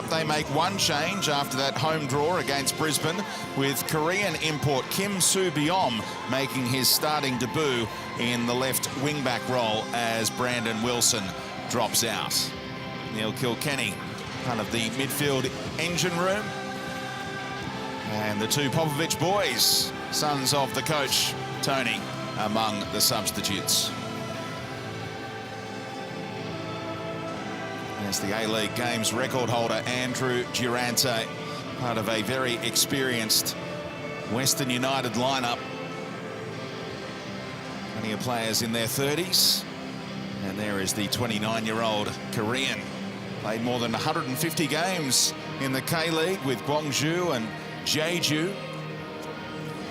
lineup. They make one change after that home draw against Brisbane, with Korean import Kim Soo-byom making his starting debut in the left wing-back role as Brandon Wilson drops out. Neil Kilkenny, kind of the midfield engine room. And the two Popovich boys, sons of the coach, Tony, among the substitutes. As the A-League Games record holder, Andrew Durante, part of a very experienced Western United lineup. Plenty of players in their 30s. And there is the 29-year-old Korean. Played more than 150 games in the K-League with Gwangju and Jeju.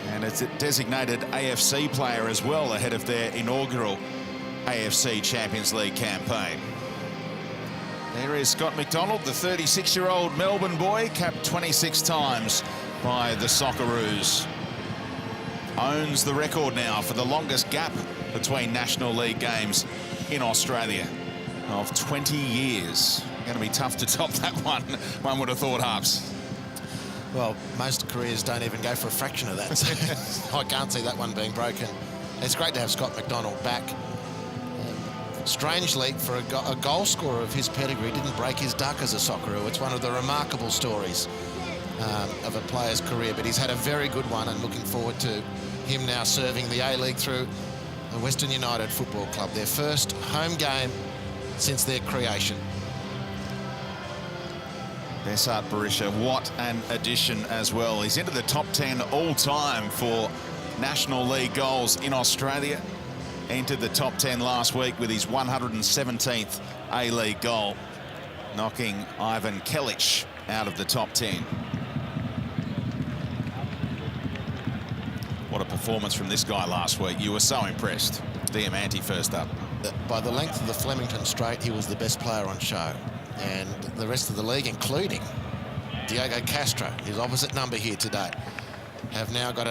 And it's a designated AFC player as well ahead of their inaugural AFC Champions League campaign. There is Scott McDonald, the 36-year-old Melbourne boy, capped 26 times by the Socceroos. Owns the record now for the longest gap between National League games in Australia of 20 years. Going to be tough to top that one would have thought, Harps. Well, most careers don't even go for a fraction of that, so I can't see that one being broken. It's great to have Scott McDonald back. Strangely, for a goal scorer of his pedigree, didn't break his duck as a Socceroo. It's one of the remarkable stories of a player's career, but he's had a very good one, and looking forward to him now serving the A-League through the Western United Football Club, their first home game since their creation. Besart Berisha, what an addition as well. He's into the top 10 all-time for National League goals in Australia. Entered the top 10 last week with his 117th A-League goal, knocking Ivan Kelic out of the top 10. What a performance from this guy last week. You were so impressed. Diamante first up. By the length of the Flemington Straight, he was the best player on show. And the rest of the league, including Diego Castro, his opposite number here today, have now got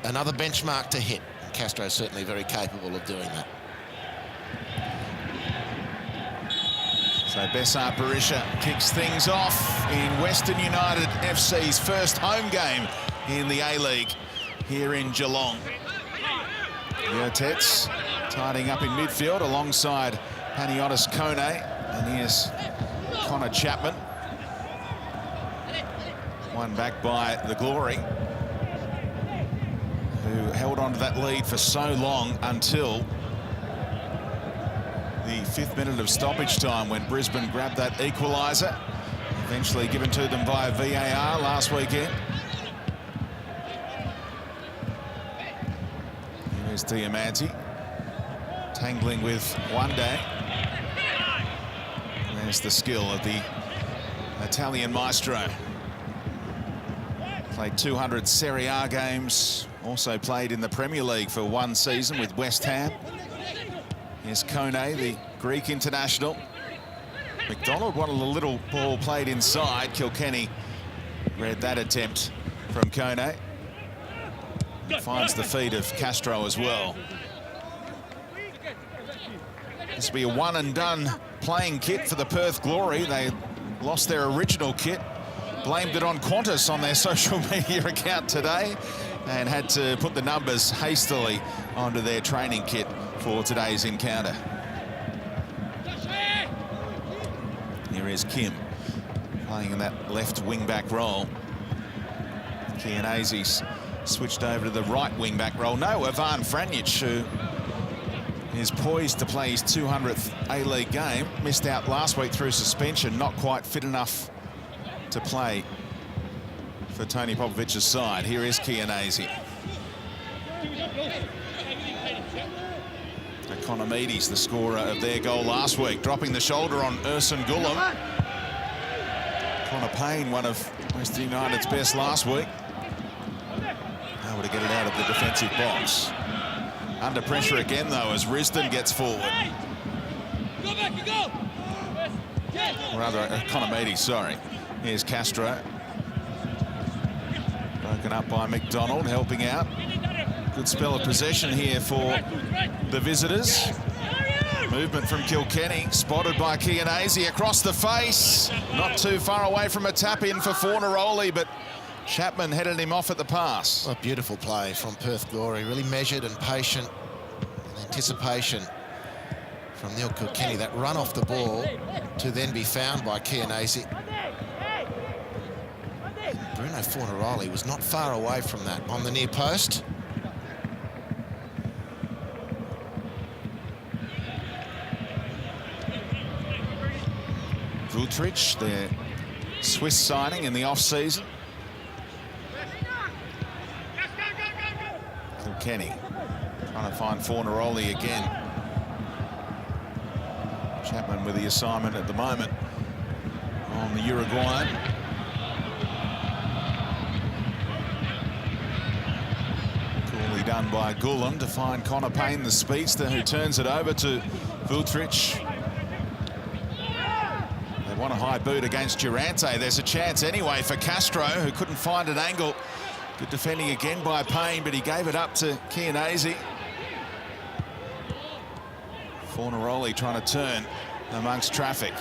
another benchmark to hit. Castro is certainly very capable of doing that. So Besart Berisha kicks things off in Western United FC's first home game in the A-League here in Geelong. Yurtets tidying up in midfield alongside Paniotis Kone, and here's Connor Chapman. One back by the Glory, who held on to that lead for so long until the 5th minute of stoppage time when Brisbane grabbed that equalizer, eventually given to them via VAR last weekend. Here's Diamante tangling with Hyundai. There's the skill of the Italian maestro. Played 200 Serie A games, also played in the Premier League for one season with West Ham. Here's Kone, the Greek international. McDonald wanted a little ball played inside. Kilkenny read that attempt from Kone. Finds the feet of Castro as well. This will be a one-and-done playing kit for the Perth Glory. They lost their original kit, blamed it on Qantas on their social media account today, and had to put the numbers hastily onto their training kit for today's encounter. Here is Kim, playing in that left wing-back role. Kianazi's switched over to the right wing-back role. No, Ivan Franjic, who is poised to play his 200th A-League game. Missed out last week through suspension, not quite fit enough to play for Tony Popovich's side. Here is Kianazi. Economides, the scorer of their goal last week, dropping the shoulder on Ersan Gulam. Connor Payne, one of Western United's best last week. Able to get it out of the defensive box. Under pressure again, though, as Risdon gets forward. Rather, Economides, sorry. Here's Castro. Broken up by McDonald, helping out. Good spell of possession here for the visitors. Movement from Kilkenny, spotted by Kone across the face. Not too far away from a tap-in for Fornaroli, but Chapman headed him off at the pass. A beautiful play from Perth Glory, really measured and patient. And anticipation from Neil Kilkenny, that run off the ball to then be found by Kone. Bruno Fornaroli was not far away from that on the near post. Vutric, their Swiss signing in the off-season. Kilkenny trying to find Fornaroli again. Chapman with the assignment at the moment on the Uruguayan. Coolly done by Gulam to find Connor Payne, the speedster, who turns it over to Vutric. They want a high boot against Durante. There's a chance anyway for Castro, who couldn't find an angle. Good defending again by Payne, but he gave it up to Kone. Fornaroli trying to turn amongst traffic.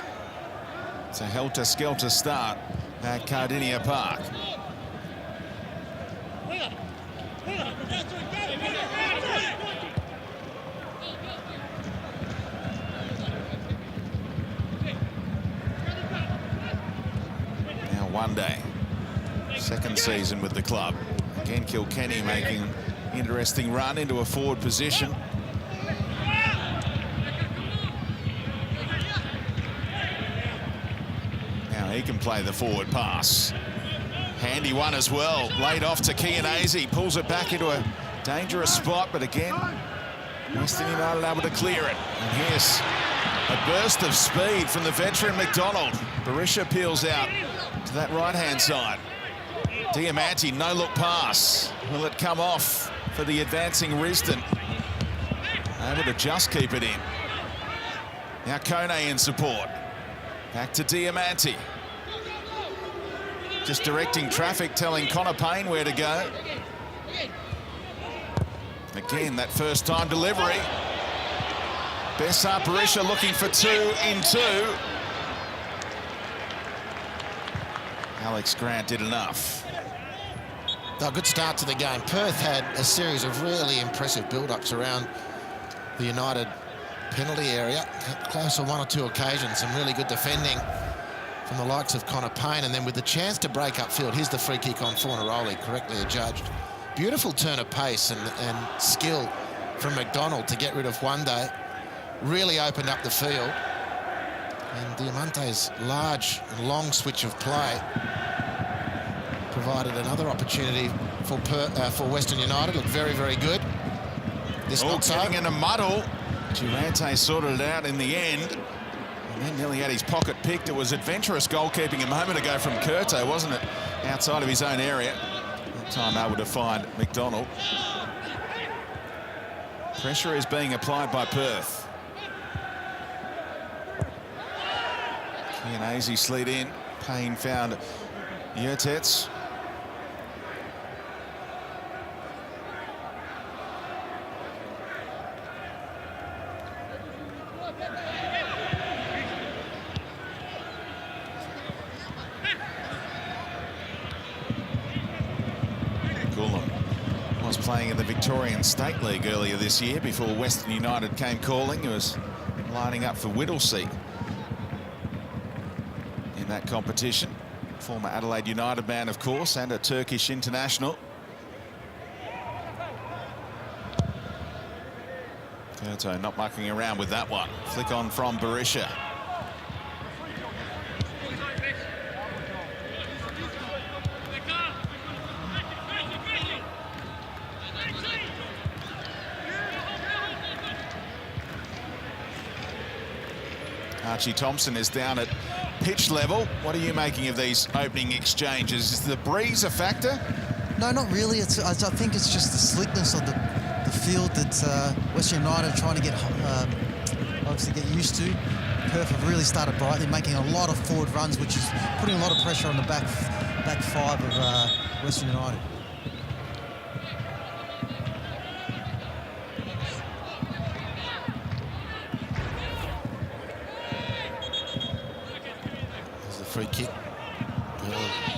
It's a helter-skelter start at Cardinia Park. Now one day, second season with the club. Again, Kilkenny making an interesting run into a forward position. Now he can play the forward pass. Handy one as well. Laid off to Kone. Pulls it back into a dangerous spot, but again, Western United able to clear it. And here's a burst of speed from the veteran McDonald. Berisha peels out to that right-hand side. Diamante, no-look pass. Will it come off for the advancing Risdon? Able to just keep it in. Now Kone in support. Back to Diamante. Just directing traffic, telling Connor Payne where to go. Again, that first-time delivery. Bessar Berisha looking for 2 in 2. Alex Grant did enough. A good start to the game. Perth had a series of really impressive build-ups around the United penalty area. Close on 1 or 2 occasions. Some really good defending from the likes of Connor Payne. And then with the chance to break upfield, here's the free kick on Fornaroli, correctly adjudged. Beautiful turn of pace and skill from McDonald to get rid of Hyundai. Really opened up the field. And Diamante's large and long switch of play provided another opportunity for Western United. Looked very, very good. This knocks getting in a muddle. Durante sorted it out in the end. And then nearly had his pocket picked. It was adventurous goalkeeping a moment ago from Curto, wasn't it? Outside of his own area. That time able to find McDonald. Pressure is being applied by Perth. Kone slid in. Payne found Yurtets. Was playing in the Victorian State League earlier this year before Western United came calling. He was lining up for Whittlesea in that competition. Former Adelaide United man, of course, and a Turkish international. Curto not mucking around with that one. Flick on from Berisha. Archie Thompson is down at pitch level. What are you making of these opening exchanges? Is the breeze a factor? No, not really. I think it's just the slickness of the field that Western United are trying to get obviously get used to. Perth have really started brightly, making a lot of forward runs, which is putting a lot of pressure on the back five of Western United.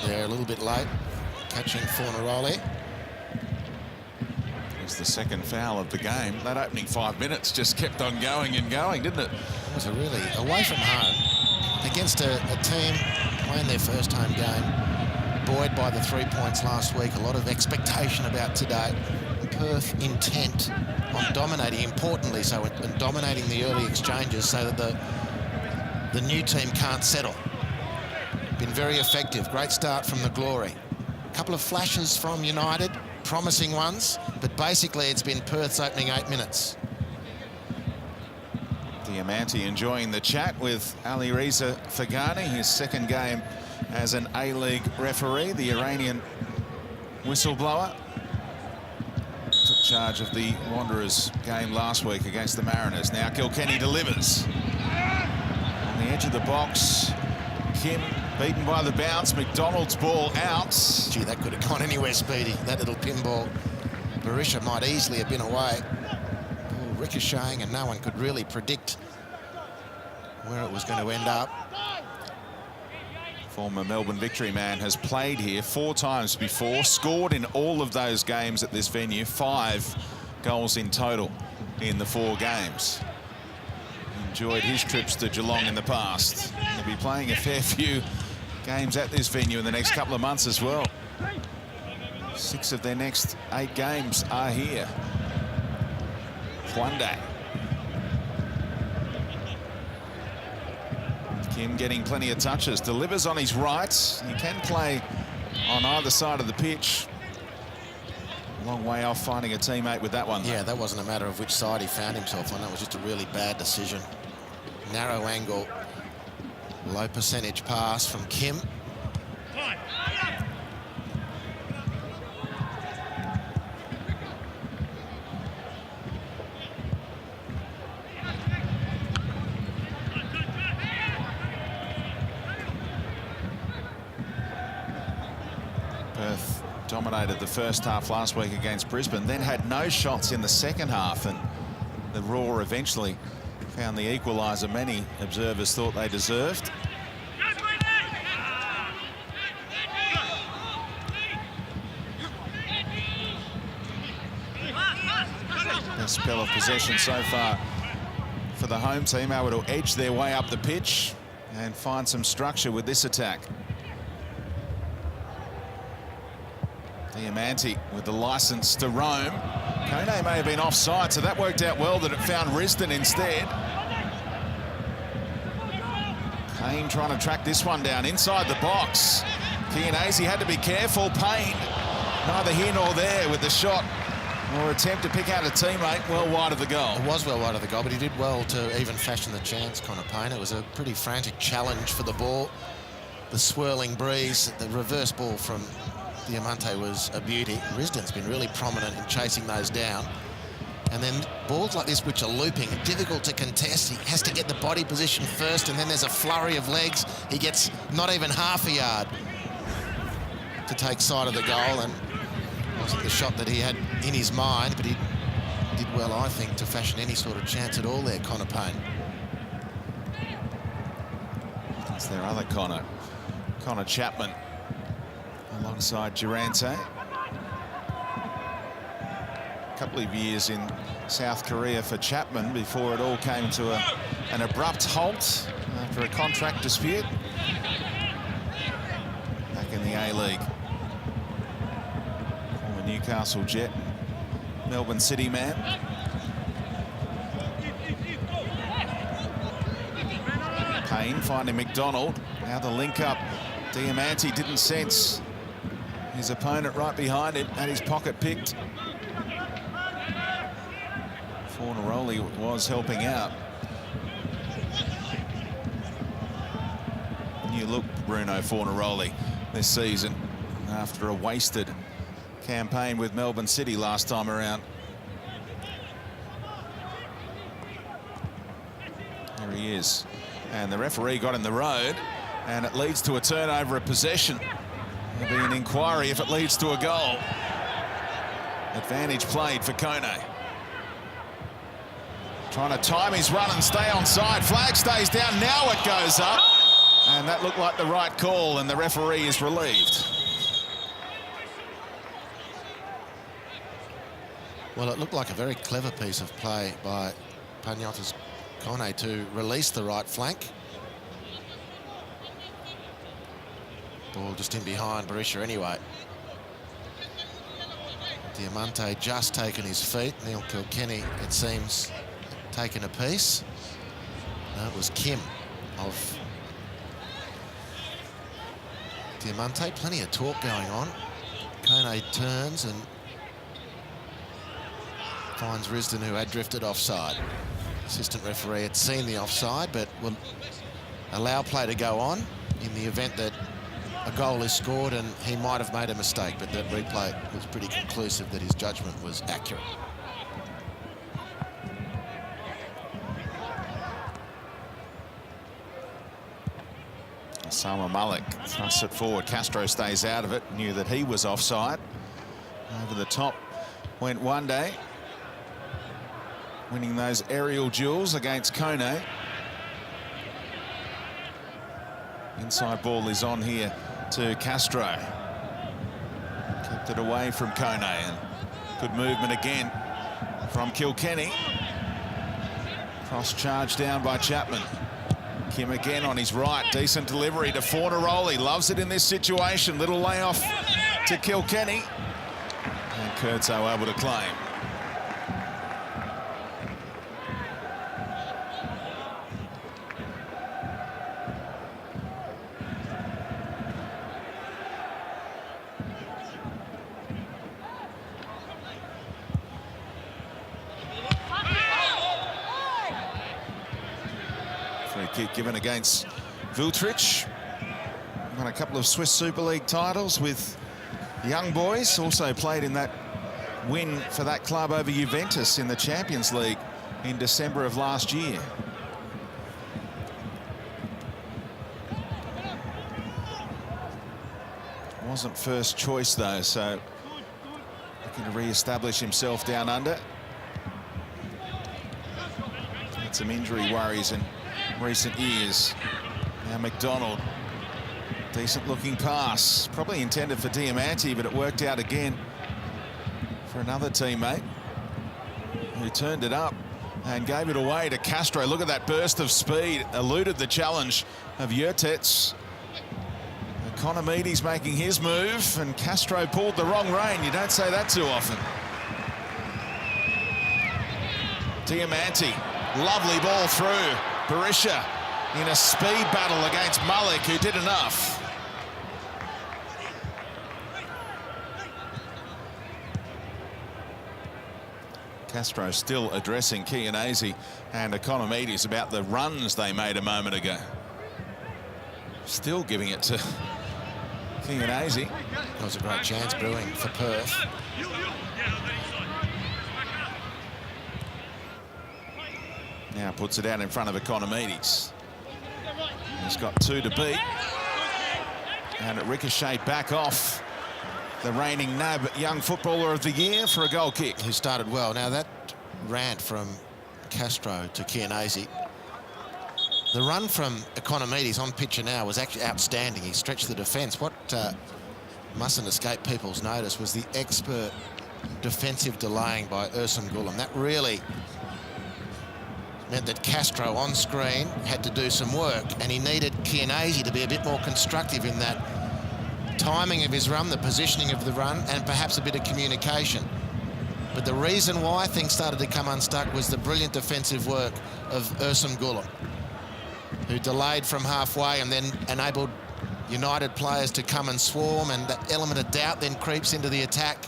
They're a little bit late, catching Fornaroli. It's the second foul of the game. That opening 5 minutes just kept on going and going, didn't it? It was a really, away from home, against a team playing their first home game, buoyed by the 3 points last week. A lot of expectation about today. Perth intent on dominating, importantly so, and dominating the early exchanges so that the new team can't settle. Been very effective. Great start from the Glory. A couple of flashes from United, promising ones, but basically it's been Perth's opening 8 minutes. Diamanti enjoying the chat with Ali Reza Fagani, his second game as an A-League referee, the Iranian whistleblower. Took charge of the Wanderers game last week against the Mariners. Now Kilkenny delivers. On the edge of the box, Kim beaten by the bounce. McDonald's ball out. Gee, that could have gone anywhere, Speedy. That little pinball. Barisha might easily have been away. Ball ricocheting, and no one could really predict where it was going to end up. Former Melbourne Victory man has played here 4 times before, scored in all of those games at this venue, 5 goals in total in the 4 games. Enjoyed his trips to Geelong in the past. He'll be playing a fair few games at this venue in the next couple of months as well. 6 of their next 8 games are here. Hyundai. Kim getting plenty of touches, delivers on his right. He can play on either side of the pitch. A long way off finding a teammate with that one. Yeah, that wasn't a matter of which side he found himself on. That was just a really bad decision. Narrow angle, low percentage pass from Kim. Perth dominated the first half last week against Brisbane, then had no shots in the second half, and the Roar eventually found the equalizer many observers thought they deserved. Best spell of possession so far for the home team, able to edge their way up the pitch and find some structure with this attack. Diamanti with the licence to roam. Kone may have been offside, so that worked out well that it found Risdon instead. Payne trying to track this one down inside the box. Chianese had to be careful. Payne neither here nor there with the shot or attempt to pick out a teammate well wide of the goal. It was well wide of the goal, but he did well to even fashion the chance, Connor Payne. It was a pretty frantic challenge for the ball. The swirling breeze, the reverse ball from Diamante was a beauty. Risdon's been really prominent in chasing those down. And then balls like this, which are looping, difficult to contest. He has to get the body position first, and then there's a flurry of legs. He gets not even half a yard to take sight of the goal, and it wasn't the shot that he had in his mind, but he did well, I think, to fashion any sort of chance at all there, Connor Payne. That's their other Connor, Connor Chapman, alongside Durante. A couple of years in South Korea for Chapman before it all came to an abrupt halt after a contract dispute back in the A-League. Former Newcastle Jet, Melbourne City man. Payne finding McDonald. Now the link up. Diamanti didn't sense his opponent right behind him, had his pocket picked. Fornaroli was helping out. New look, Bruno Fornaroli, this season after a wasted campaign with Melbourne City last time around. There he is. And the referee got in the road, and it leads to a turnover of possession. There'll be an inquiry if it leads to a goal. Advantage played for Kone. Trying to time his run and stay onside. Flag stays down. Now it goes up. And that looked like the right call, and the referee is relieved. Well, it looked like a very clever piece of play by Pagnotta's Kone to release the right flank. Ball just in behind Berisha anyway. Diamante just taken his feet. Neil Kilkenny, it seems, taken a piece. No, it was Kim of Diamante. Plenty of talk going on. Kone turns and finds Risdon, who had drifted offside. Assistant referee had seen the offside, but will allow play to go on in the event that a goal is scored and he might have made a mistake, but that replay was pretty conclusive that his judgment was accurate. Salma Malik thrusts it forward. Castro stays out of it. Knew that he was offside. Over the top went Hyundai, winning those aerial duels against Kone. Inside ball is on here to Castro. Kept it away from Kone, and good movement again from Kilkenny. Cross charge down by Chapman. Kim again on his right. Decent delivery to Fornaroli. Loves it in this situation. Little layoff to Kilkenny. And Kurtzo able to claim. Free kick given against Viltrich. Won a couple of Swiss Super League titles with young boys. Also played in that win for that club over Juventus in the Champions League in December of last year. Wasn't first choice though, so looking to re-establish himself down under. Had some injury worries in recent years. Now McDonald, decent looking pass, probably intended for Diamante, but it worked out again for another teammate who turned it up and gave it away to Castro. Look at that burst of speed, eluded the challenge of Yurtets. Economides making his move, and Castro pulled the wrong rein. You don't say that too often. Diamante, lovely ball through. Berisha in a speed battle against Malik, who did enough. Castro still addressing Chianese and Economides about the runs they made a moment ago. Still giving it to Chianese. That was a great chance brewing for Perth. Now puts it out in front of Economides. He's got two to beat. And it ricocheted back off the reigning NAB Young Footballer of the Year for a goal kick. Who started well. Now that rant from Castro to Chianese. The run from Economides on picture now was actually outstanding. He stretched the defence. What mustn't escape people's notice was the expert defensive delaying by Ersan Gulam. That really meant that Castro on screen had to do some work, and he needed Chianese to be a bit more constructive in that timing of his run, the positioning of the run, and perhaps a bit of communication. But the reason why things started to come unstuck was the brilliant defensive work of Ersan Gulam, who delayed from halfway and then enabled United players to come and swarm, and that element of doubt then creeps into the attack.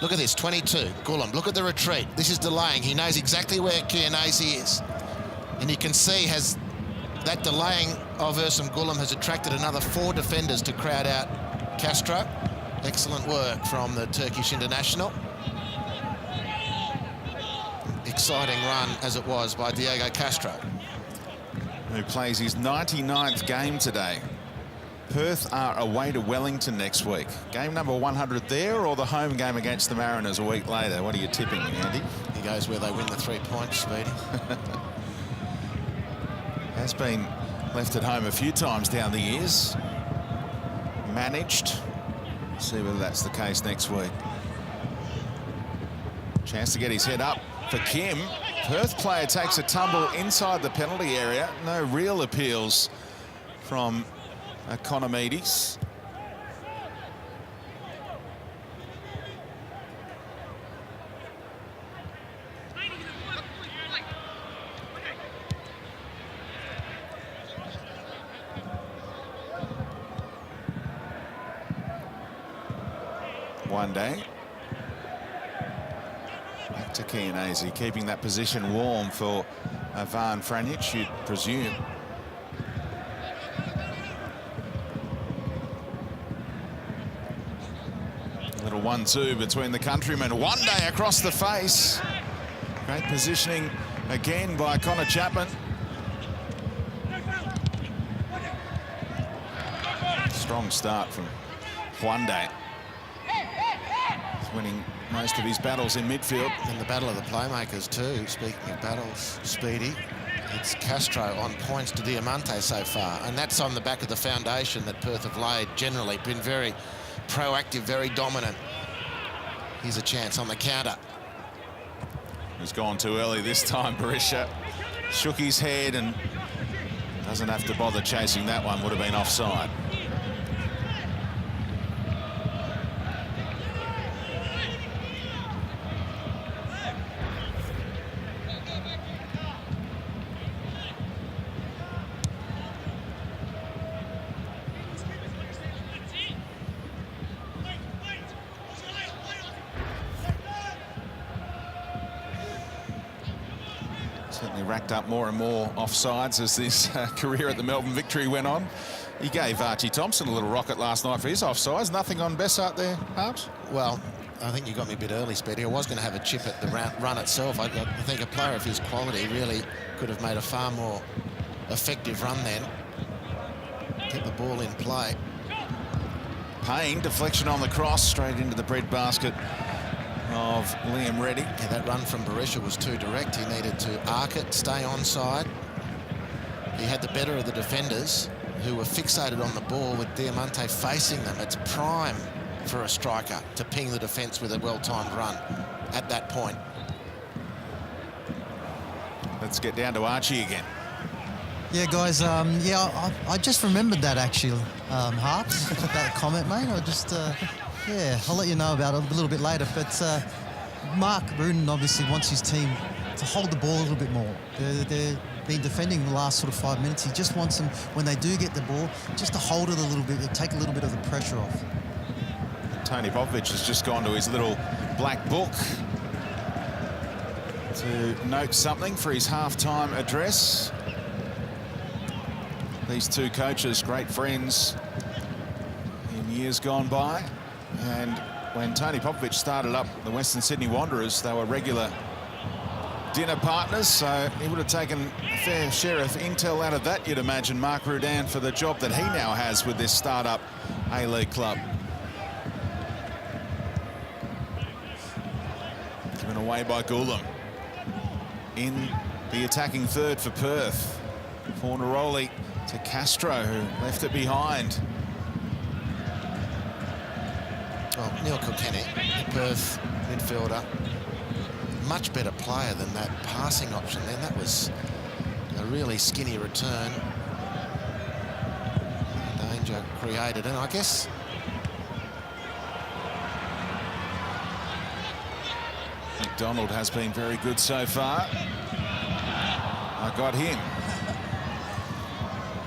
Look at this, 22, Gulam, look at the retreat. This is delaying. He knows exactly where Chianese is. And you can see that delaying of Ersan Gulam has attracted another 4 defenders to crowd out Castro. Excellent work from the Turkish international. Exciting run as it was by Diego Castro, who plays his 99th game today. Perth are away to Wellington next week. Game number 100 there, or the home game against the Mariners a week later? What are you tipping, Andy? He goes where they win the 3 points, Speedy. Has been left at home a few times down the years. Managed. See whether that's the case next week. Chance to get his head up for Kim. Perth player takes a tumble inside the penalty area. No real appeals from Kone. One day. Back to Kone, keeping that position warm for Van Franjic, you'd presume. A little 1-2 between the countrymen. One day across the face. Great positioning again by Connor Chapman. Strong start from Hyundai. He's winning most of his battles in midfield. And the battle of the playmakers too. Speaking of battles, Speedy, it's Castro on points to Diamante so far. And that's on the back of the foundation that Perth have laid, generally been very proactive, very dominant. Here's a chance on the counter. He's gone too early this time, Berisha. Shook his head and doesn't have to bother chasing that one. Would have been offside. Certainly racked up more and more offsides as this career at the Melbourne Victory went on. He gave Archie Thompson a little rocket last night for his offsides. Nothing on Bessart there, Harps? Well, I think you got me a bit early, Speedy. I was going to have a chip at the run itself. I think a player of his quality really could have made a far more effective run then. Get the ball in play. Payne, deflection on the cross, straight into the breadbasket of Liam Reddy. Yeah, that run from Berisha was too direct. He needed to arc it, stay onside. He had the better of the defenders who were fixated on the ball with Diamante facing them. It's prime for a striker to ping the defence with a well-timed run at that point. Let's get down to Archie again. Yeah, guys, I just remembered that actually, Harps, that comment, mate. I just, yeah, I'll let you know about it a little bit later. But Mark Rudin obviously wants his team to hold the ball a little bit more. They've been defending the last sort of 5 minutes. He just wants them, when they do get the ball, just to hold it a little bit, to take a little bit of the pressure off. Tony Popovich has just gone to his little black book to note something for his halftime address. These two coaches, great friends in years gone by. And when Tony Popovich started up the Western Sydney Wanderers, they were regular dinner partners, so he would have taken a fair share of intel out of that, you'd imagine, Mark Rudin, for the job that he now has with this start-up A-League club. Given away by Goulam. In the attacking third for Perth. Fornaroli to Castro, who left it behind. Well, Neil Kilkenny, Perth midfielder, much better player than that passing option then. That was a really skinny return. Danger created, and I guess McDonald has been very good so far. I got him.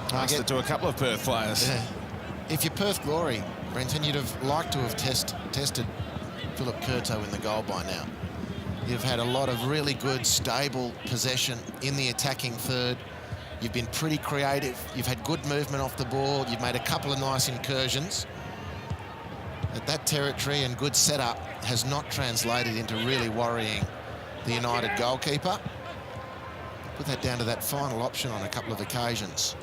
Passed it to a couple of Perth players. Yeah. If you're Perth Glory, Brenton, you'd have liked to have tested Philip Curto in the goal by now. You've had a lot of really good, stable possession in the attacking third. You've been pretty creative. You've had good movement off the ball. You've made a couple of nice incursions. But that territory and good setup has not translated into really worrying the United goalkeeper. Put that down to that final option on a couple of occasions.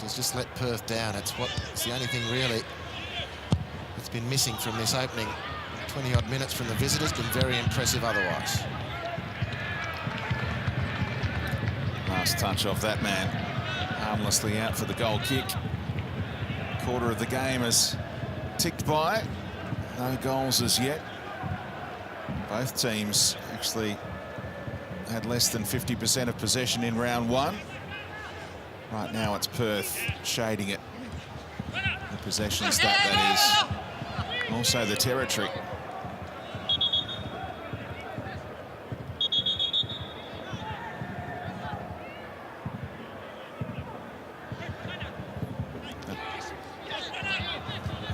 Just let Perth down. It's the only thing really that's been missing from this opening 20-odd minutes from the visitors. Been very impressive otherwise. Last touch off that man, Harmlessly out for the goal kick. Quarter of the game has ticked by. No goals as yet. Both teams actually had less than 50% of possession in round one. Right now it's Perth shading it. The possession stat, that is. Also the territory.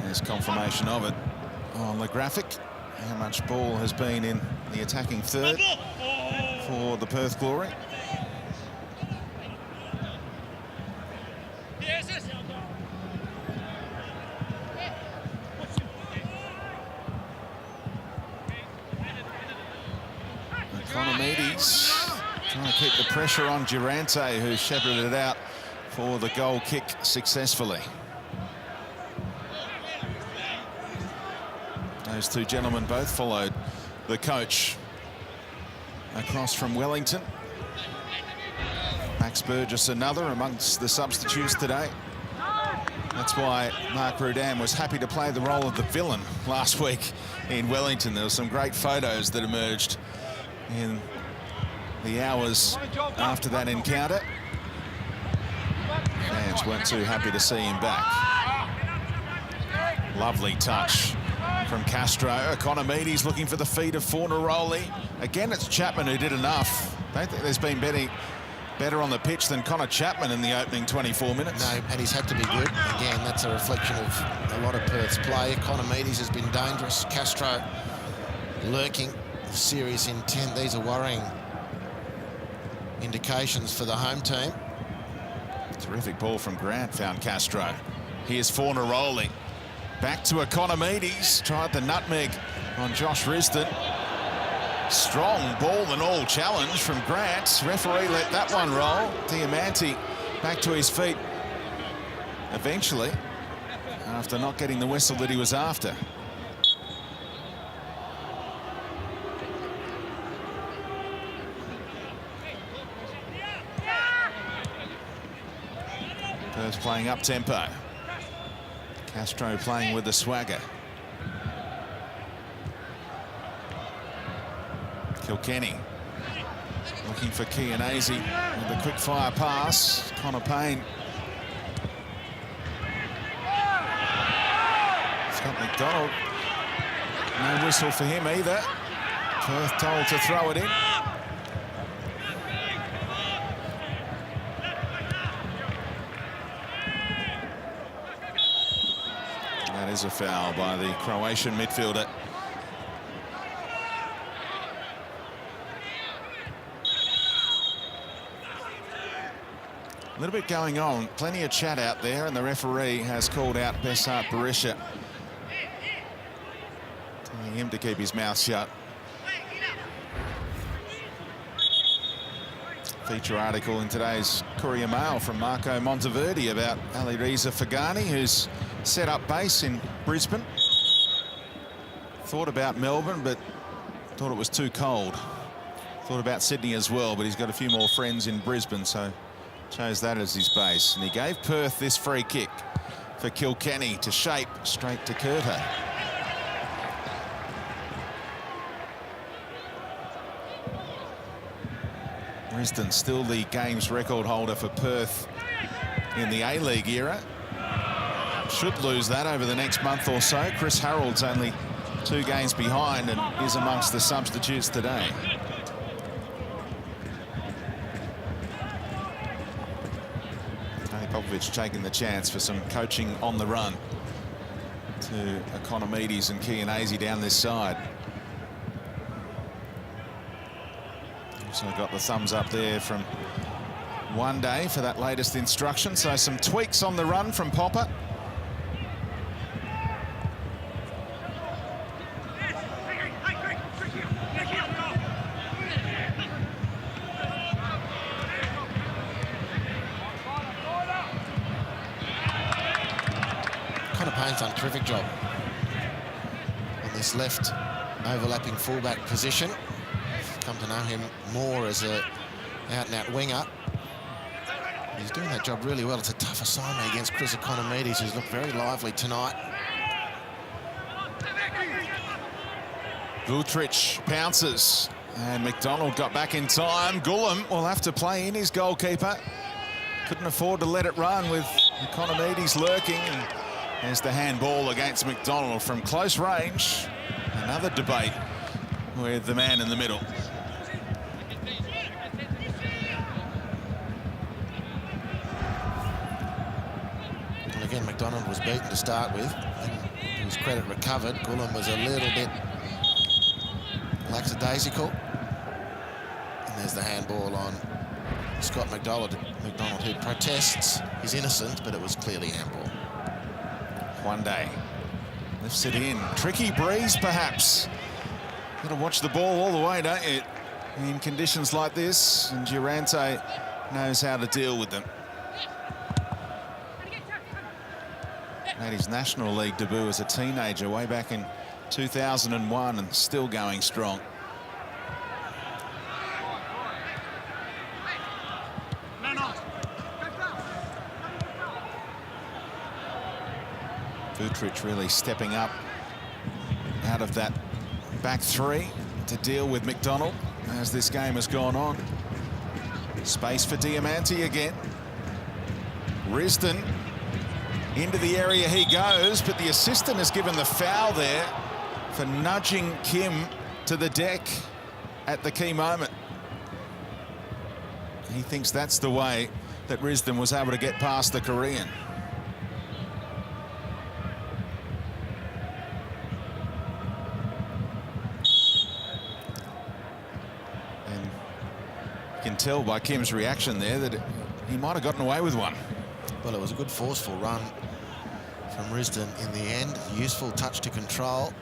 There's confirmation of it on the graphic. How much ball has been in the attacking third for the Perth Glory. Economides trying to keep the pressure on Durante, who shepherded it out for the goal kick successfully. Those two gentlemen both followed the coach across from Wellington. Max Burgess, another amongst the substitutes today. That's why Mark Rudan was happy to play the role of the villain last week in Wellington. There were some great photos that emerged in the hours after that encounter. Fans weren't too happy to see him back. Lovely touch from Castro. Economides looking for the feed of Fornaroli. Again, it's Chapman who did enough. Don't think there's been better on the pitch than Connor Chapman in the opening 24 minutes. No, and he's had to be good. Again, that's a reflection of a lot of Perth's play. Economides has been dangerous. Castro lurking, serious intent. These are worrying indications for the home team. Terrific ball from Grant, found Castro. Here's Fornaroli. Back to Economides. Tried the nutmeg on Josh Risdon. Strong ball and all challenge from Grant. Referee let that one roll. Diamanti back to his feet eventually, after not getting the whistle that he was after. Perth playing up tempo. Castro playing with the swagger. Kilkenny looking for Kone with a quick fire pass. Connor Payne. Scott McDonald. No whistle for him either. Perth told to throw it in. That is a foul by the Croatian midfielder. A little bit going on, plenty of chat out there, and the referee has called out Besart Berisha, telling him to keep his mouth shut. Feature article in today's Courier Mail from Marco Monteverde about Ali Reza Fagani, who's set up base in Brisbane. Thought about Melbourne, but thought it was too cold. Thought about Sydney as well, but he's got a few more friends in Brisbane, so chose that as his base. And he gave Perth this free kick for Kilkenny to shape straight to Curto. Risdon still the games record holder for Perth in the A-League era. Should lose that over the next month or so. Chris Harold's only 2 games behind and is amongst the substitutes today. Popovich taking the chance for some coaching on the run to Economides and Kone down this side. Also got the thumbs up there from One Day for that latest instruction. So some tweaks on the run from Popper. Payne's done a terrific job on this left overlapping fullback position. Come to know him more as a out-and-out winger. He's doing that job really well. It's a tough assignment against Chris Economides, who's looked very lively tonight. Vutric pounces, and McDonald got back in time. Gullum will have to play in his goalkeeper. Couldn't afford to let it run with Economides lurking. And there's the handball against McDonald from close range. Another debate with the man in the middle. Well, again, McDonald was beaten to start with, and to his credit recovered. Gullum was a little bit lackadaisical. And there's the handball on Scott McDonald, who protests. He's innocent, but it was clearly handball. Hyundai lifts it in. Tricky breeze, perhaps. Got to watch the ball all the way, don't you? In conditions like this, and Durante knows how to deal with them. Made his National League debut as a teenager way back in 2001 and still going strong. Vutric really stepping up out of that back three to deal with McDonald as this game has gone on. Space for Diamante again. Risdon into the area he goes, but the assistant has given the foul there for nudging Kim to the deck at the key moment. He thinks that's the way that Risdon was able to get past the Korean. You can tell by Kim's reaction there that he might have gotten away with one. Well, it was a good forceful run from Risdon in the end. Useful touch to control.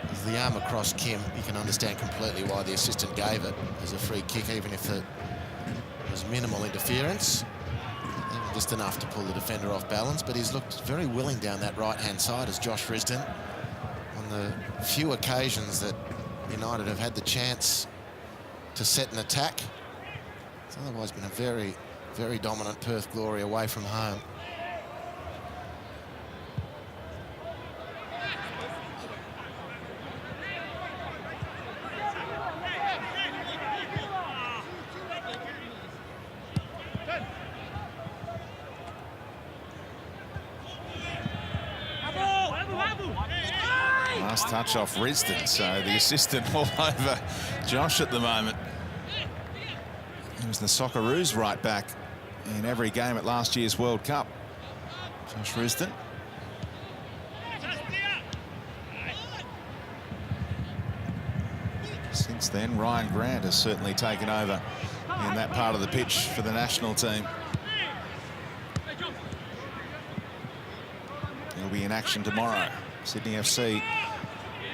With the arm across Kim, you can understand completely why the assistant gave it as a free kick, even if it was minimal interference. Even just enough to pull the defender off balance, but he's looked very willing down that right-hand side as Josh Risdon on the few occasions that United have had the chance to set an attack. It's otherwise been a very, very dominant Perth Glory away from home. Last touch off Risdon, so the assistant all over Josh at the moment. He was the Socceroos right back in every game at last year's World Cup. Josh Risdon. Since then, Ryan Grant has certainly taken over in that part of the pitch for the national team. He'll be in action tomorrow. Sydney FC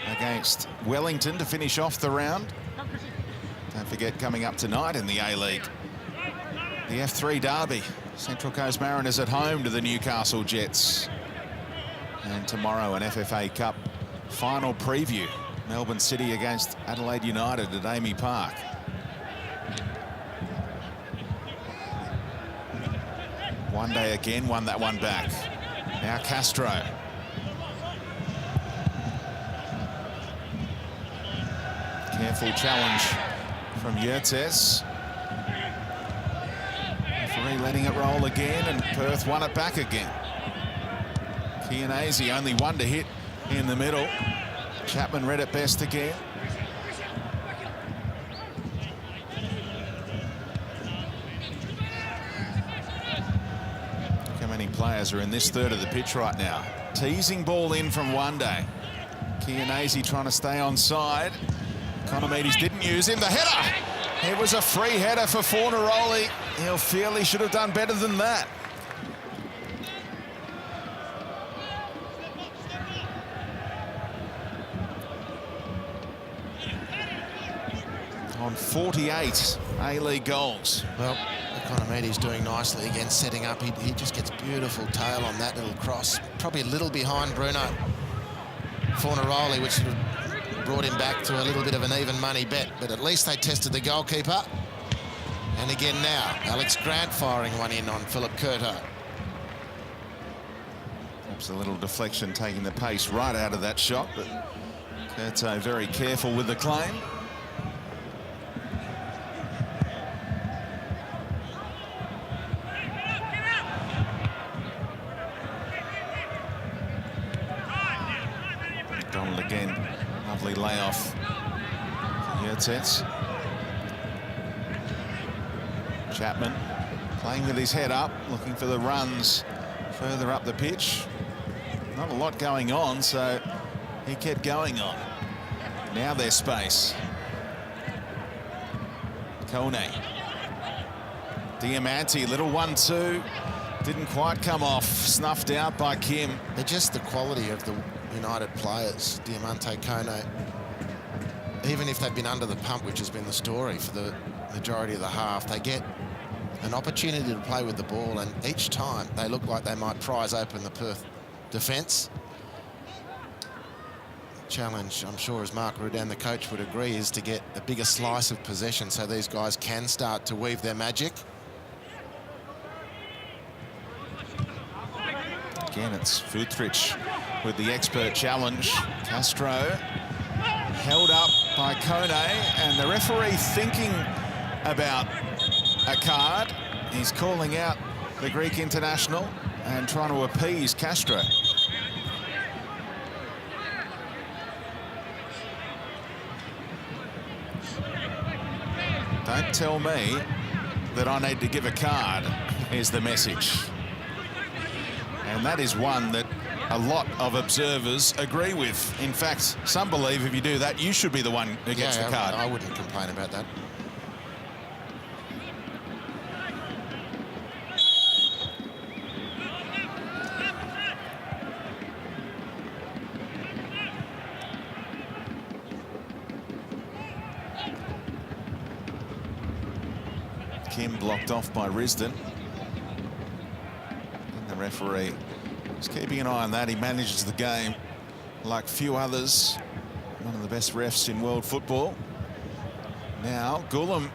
against Wellington to finish off the round. Don't forget, coming up tonight in the A-League, the F3 derby. Central Coast Mariners at home to the Newcastle Jets. And tomorrow an FFA Cup final preview. Melbourne City against Adelaide United at Amy Park. One day again, won that one back. Now Castro. Careful challenge from Yurtes. Referee letting it roll again, and Perth won it back again. Kone only one to hit in the middle. Chapman read it best again. Look how many players are in this third of the pitch right now. Teasing ball in from Hyundai. Kone trying to stay onside. Economides didn't use him. The header! It was a free header for Fornaroli. He'll feel he should have done better than that. On 48 A-League goals. Well, Economides doing nicely again, setting up. He just gets beautiful tail on that little cross. Probably a little behind Bruno Fornaroli, which would have brought him back to a little bit of an even money bet, but at least they tested the goalkeeper. And again now, Alex Grant firing one in on Philip Curto. Perhaps a little deflection taking the pace right out of that shot, but Curto very careful with the claim. Donald again, lovely layoff for Yurtets. Chapman playing with his head up, looking for the runs further up the pitch. Not a lot going on, so he kept going on. Now there's space. Kone. Diamante, little 1-2. Didn't quite come off, snuffed out by Kim. They're just the quality of the United players, Diamante, Kone. Even if they've been under the pump, which has been the story for the majority of the half, they get an opportunity to play with the ball, and each time they look like they might prize open the Perth defence. Challenge, I'm sure, as Mark Rudan, the coach, would agree, is to get a bigger slice of possession so these guys can start to weave their magic. Again, it's Futrich with the expert challenge. Castro held up by Kone, and the referee thinking about a card. He's calling out the Greek international and trying to appease Castro. Don't tell me that I need to give a card, is the message. And that is one that a lot of observers agree with. In fact, some believe if you do that, you should be the one who gets the card. I wouldn't complain about that. Kim blocked off by Risdon. And the referee is keeping an eye on that. He manages the game like few others. One of the best refs in world football. Now, Gulam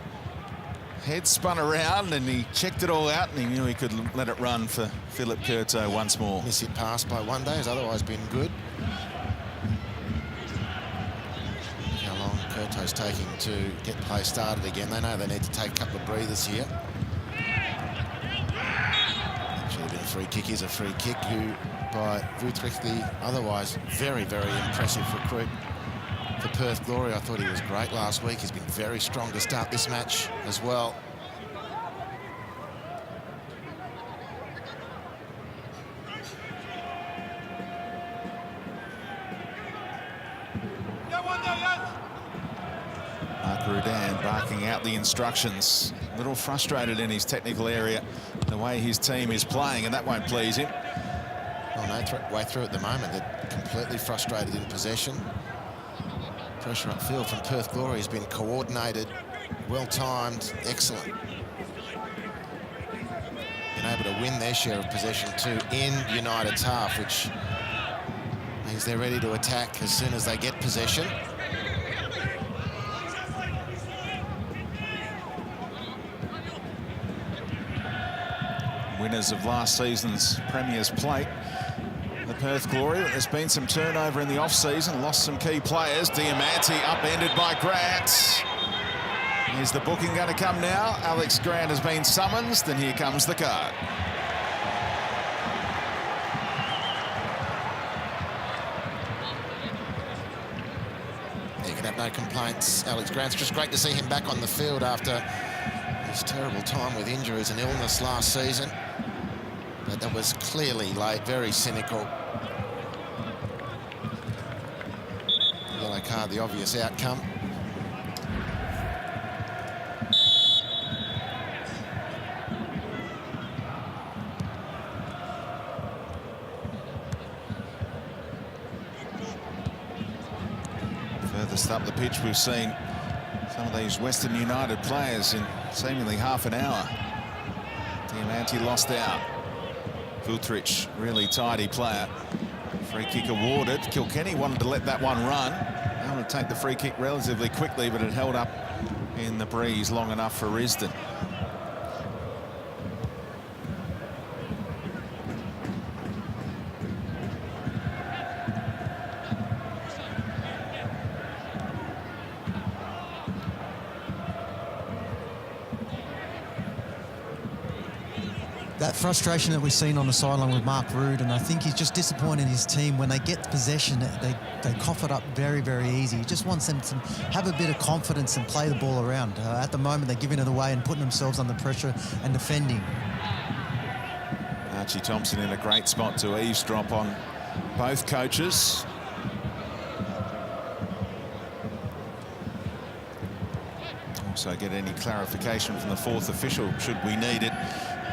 head spun around and he checked it all out, and he knew he could let it run for Philip Curto once more. Miss hit pass by one day has otherwise been good. How long Curto's taking to get play started again. They know they need to take a couple of breathers here. Should have been a free kick. Is a free kick by Vutric, the otherwise very, very impressive recruit for Perth Glory. I thought he was great last week. He's been very strong to start this match as well. Mark Rudan barking out the instructions. A little frustrated in his technical area, the way his team is playing, and that won't please him. Well, no way through at the moment. They're completely frustrated in possession. Pressure upfield from Perth Glory has been coordinated, well-timed, excellent. Been able to win their share of possession too in United's half, which means they're ready to attack as soon as they get possession. Winners of last season's Premier's Plate, the Perth Glory. There's been some turnover in the off-season, lost some key players. Diamante upended by Grant. Is the booking going to come now? Alex Grant has been summoned, and here comes the card. You can have no complaints. Alex Grant's just great to see him back on the field after his terrible time with injuries and illness last season. But that was clearly late, very cynical. Yellow card, the obvious outcome. Furthest up the pitch, we've seen some of these Western United players in seemingly half an hour. Diamante lost out. Futrich, really tidy player. Free kick awarded. Kilkenny wanted to let that one run. They wanted to take the free kick relatively quickly, but it held up in the breeze long enough for Risdon. that frustration that we've seen on the sideline with Mark Rood, and I think he's just disappointed his team when they get possession. They cough it up very, very easy. He just wants them to have a bit of confidence and play the ball around. At the moment, they're giving it away and putting themselves under pressure and defending. Archie Thompson in a great spot to eavesdrop on both coaches. Also get any clarification from the fourth official, should we need it,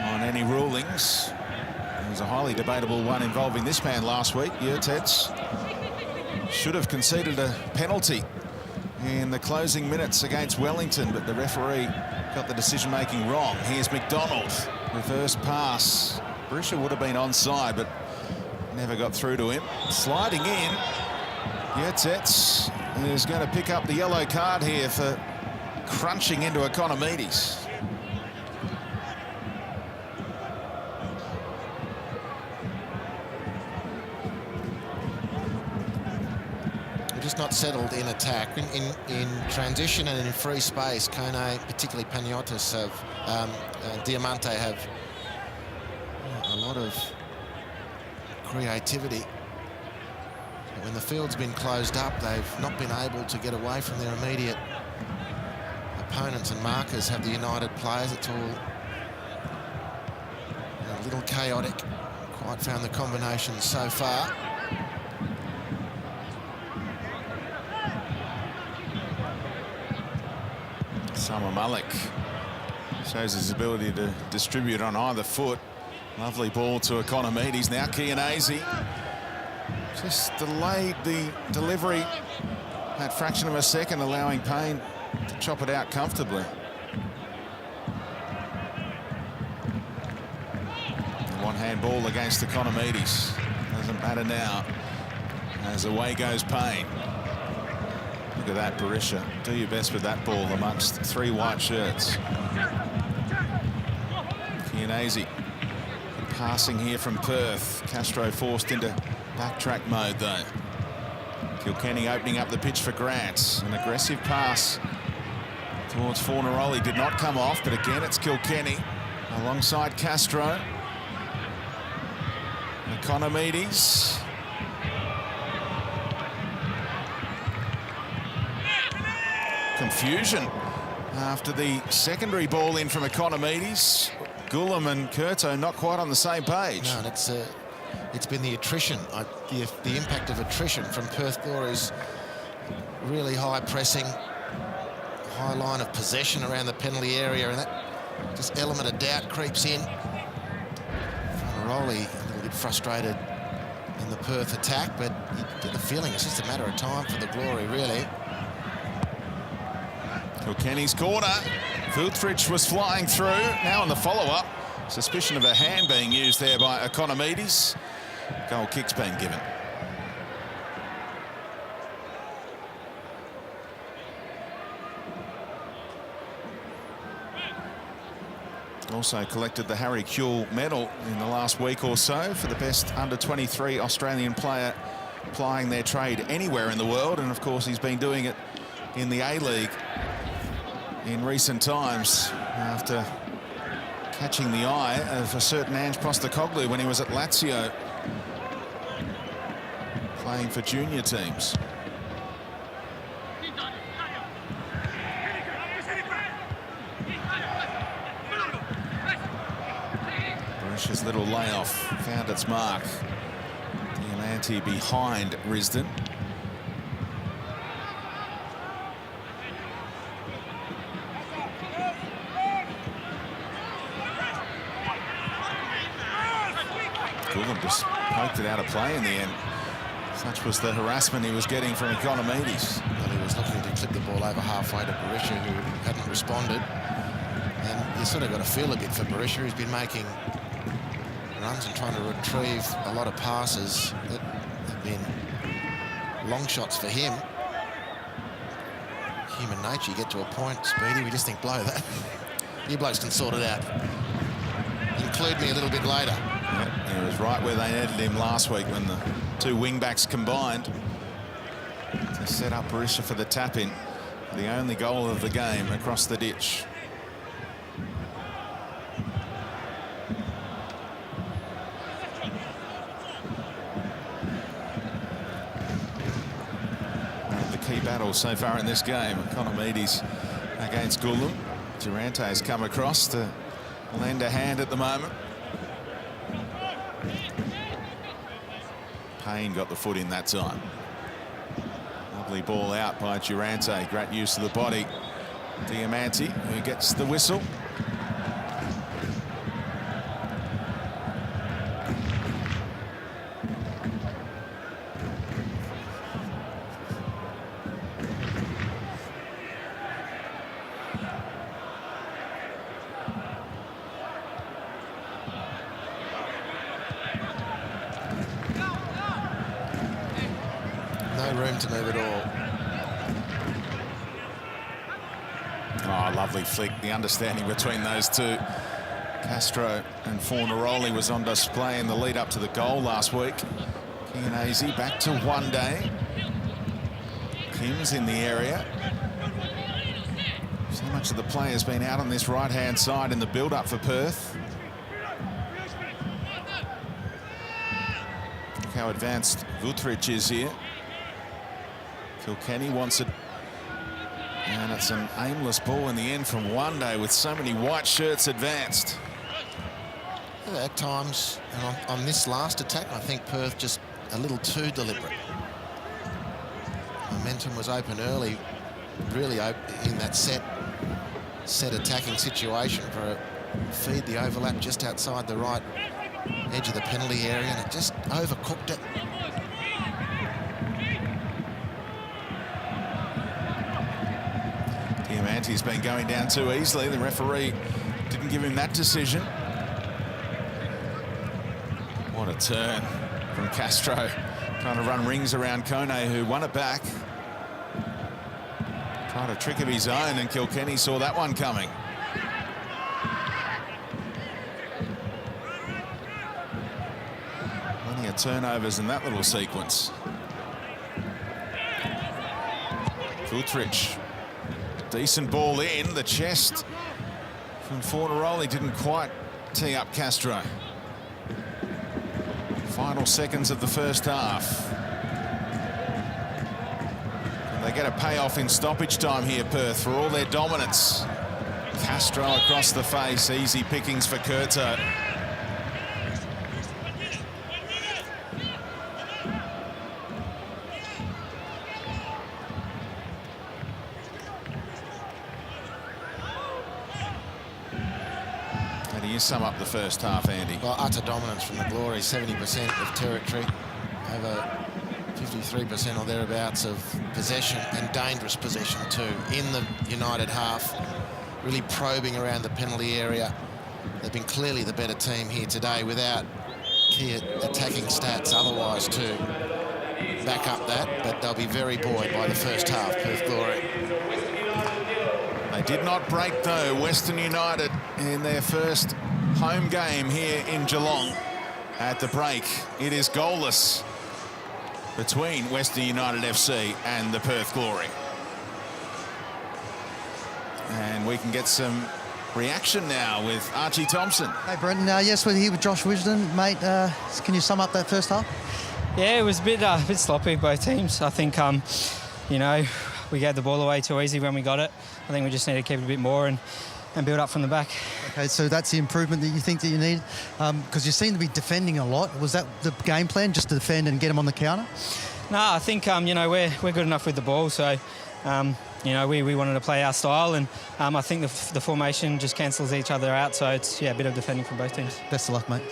on any rulings. There was a highly debatable one involving this man last week. Yurtets should have conceded a penalty in the closing minutes against Wellington, but the referee got the decision-making wrong. Here's McDonald, reverse pass. Berisha would have been onside, but never got through to him. Sliding in, Yurtets is going to pick up the yellow card here for crunching into Economides. We're just not settled in attack. In transition and in free space, Kone, particularly Paniotis, Diamante have a lot of creativity. But when the field's been closed up, they've not been able to get away from their immediate opponents and markers. Have the United players. It's all a little chaotic. Quite found the combinations so far. Summer Malik shows his ability to distribute on either foot. Lovely ball to Economides. Now Kone just delayed the delivery that fraction of a second, allowing Payne to chop it out comfortably. One-hand ball against Economides. Doesn't matter now, as away goes Payne. Look at that, Berisha. Do your best with that ball amongst three white shirts. Kone passing here from Perth. Castro forced into backtrack mode, though. Kilkenny opening up the pitch for Grant. An aggressive pass towards Fornaroli did not come off, but again it's Kilkenny alongside Castro. Economides. Confusion after the secondary ball in from Economides. Gulam and Curto not quite on the same page. No, and it's been the attrition, the impact of attrition from Perth Glory's really high pressing, high line of possession around the penalty area, and that just element of doubt creeps in. Fornaroli a little bit frustrated in the Perth attack, but you get the feeling it's just a matter of time for the Glory, really. Kilkenny's corner. Filtrich was flying through. Now on the follow-up, suspicion of a hand being used there by Economides. Goal kick's been given. Also collected the Harry Kewell medal in the last week or so for the best under-23 Australian player plying their trade anywhere in the world. And of course, he's been doing it in the A-League in recent times after catching the eye of a certain Ange Postecoglou when he was at Lazio playing for junior teams. Berisha's little layoff found its mark. Diamante behind Risdon. Gulam just poked it out of play in the end. Such was the harassment he was getting from Economides. Well, he was looking to clip the ball over halfway to Berisha, who hadn't responded. And you sort of got to feel a bit for Berisha. He's been making runs and trying to retrieve a lot of passes that have been long shots for him. Human nature, you get to a point, Speedy, we just think, blow that. You blokes can sort it out. Include me a little bit later. Yep, he was right where they needed him last week when the two wing-backs combined to set up Berisha for the tap-in. The only goal of the game across the ditch. battle so far in this game. Kone against Gulam. Durante has come across to lend a hand at the moment. Payne got the foot in that time. Lovely ball out by Durante. Great use of the body. Diamanti, who gets the whistle. No room to move at all. Oh, lovely flick. The understanding between those two. Castro and Fornaroli was on display in the lead up to the goal last week. Kone back to Hyundai. Kim's in the area. So much of the play has been out on this right-hand side in the build-up for Perth. Look how advanced Vutric is here. Kilkenny wants it. And it's an aimless ball in the end from Hyundai with so many white shirts advanced. At times, and on this last attack, I think Perth just a little too deliberate. Momentum was open early, really open in that set attacking situation for a feed the overlap just outside the right edge of the penalty area, and it just overcooked it. Diamanti's been going down too easily. The referee didn't give him that decision. What a turn from Castro, trying to run rings around Kone, who won it back. Tried a trick of his own, and Kilkenny saw that one coming. Plenty of turnovers in that little sequence. Vutric, decent ball in, the chest from Fornaroli didn't quite tee up Castro. Final seconds of the first half. And they get a payoff in stoppage time here, Perth, for all their dominance. Castro across the face, easy pickings for Curto. How do you sum up the first half, Andy? Well, utter dominance from the Glory, 70% of territory, over 53% or thereabouts of possession, and dangerous possession too in the United half, really probing around the penalty area. They've been clearly the better team here today without key attacking stats otherwise to back up that, but they'll be very buoyed by the first half, Perth Glory. They did not break, though, Western United in their first home game here in Geelong. At the break, it is goalless between Western United FC and the Perth Glory. And we can get some reaction now with Archie Thompson. Hey, Brendan. Yes, we're here with Josh Wisden. Mate, can you sum up that first half? Yeah, it was a bit sloppy, both teams. I think, you know, we gave the ball away too easy when we got it. I think we just need to keep it a bit more and build up from the back. Okay, so that's the improvement that you think that you need? Because you seem to be defending a lot. Was that the game plan, just to defend and get them on the counter? No, I think, you know, we're good enough with the ball, so, you know, we wanted to play our style, and I think the formation just cancels each other out, so it's, yeah, a bit of defending from both teams. Best of luck, mate.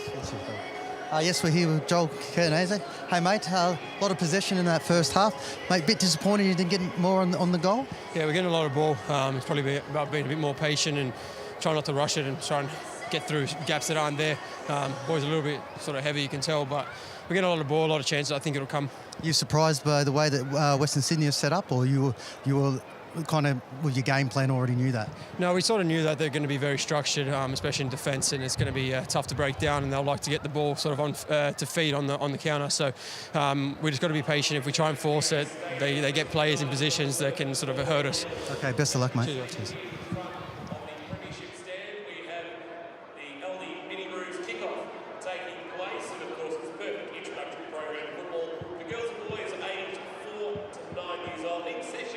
Yes, we're here with Joel Kone. Hey, mate, a lot of possession in that first half. Mate, a bit disappointed you didn't get more on the goal? Yeah, we're getting a lot of ball. It's probably about being a bit more patient and trying not to rush it and try and get through gaps that aren't there. Boys a little bit sort of heavy, you can tell, but we're getting a lot of ball, a lot of chances. I think it'll come. Are you surprised by the way that Western Sydney is set up, or you were kind of with your game plan already knew that? No, we sort of knew that they're going to be very structured, especially in defence, and it's going to be tough to break down, and they'll like to get the ball sort of on to feed on the counter. So we just got to be patient. If we try and force it, they get players in positions that can sort of hurt us. Okay, best of luck, mate. Cheers. Session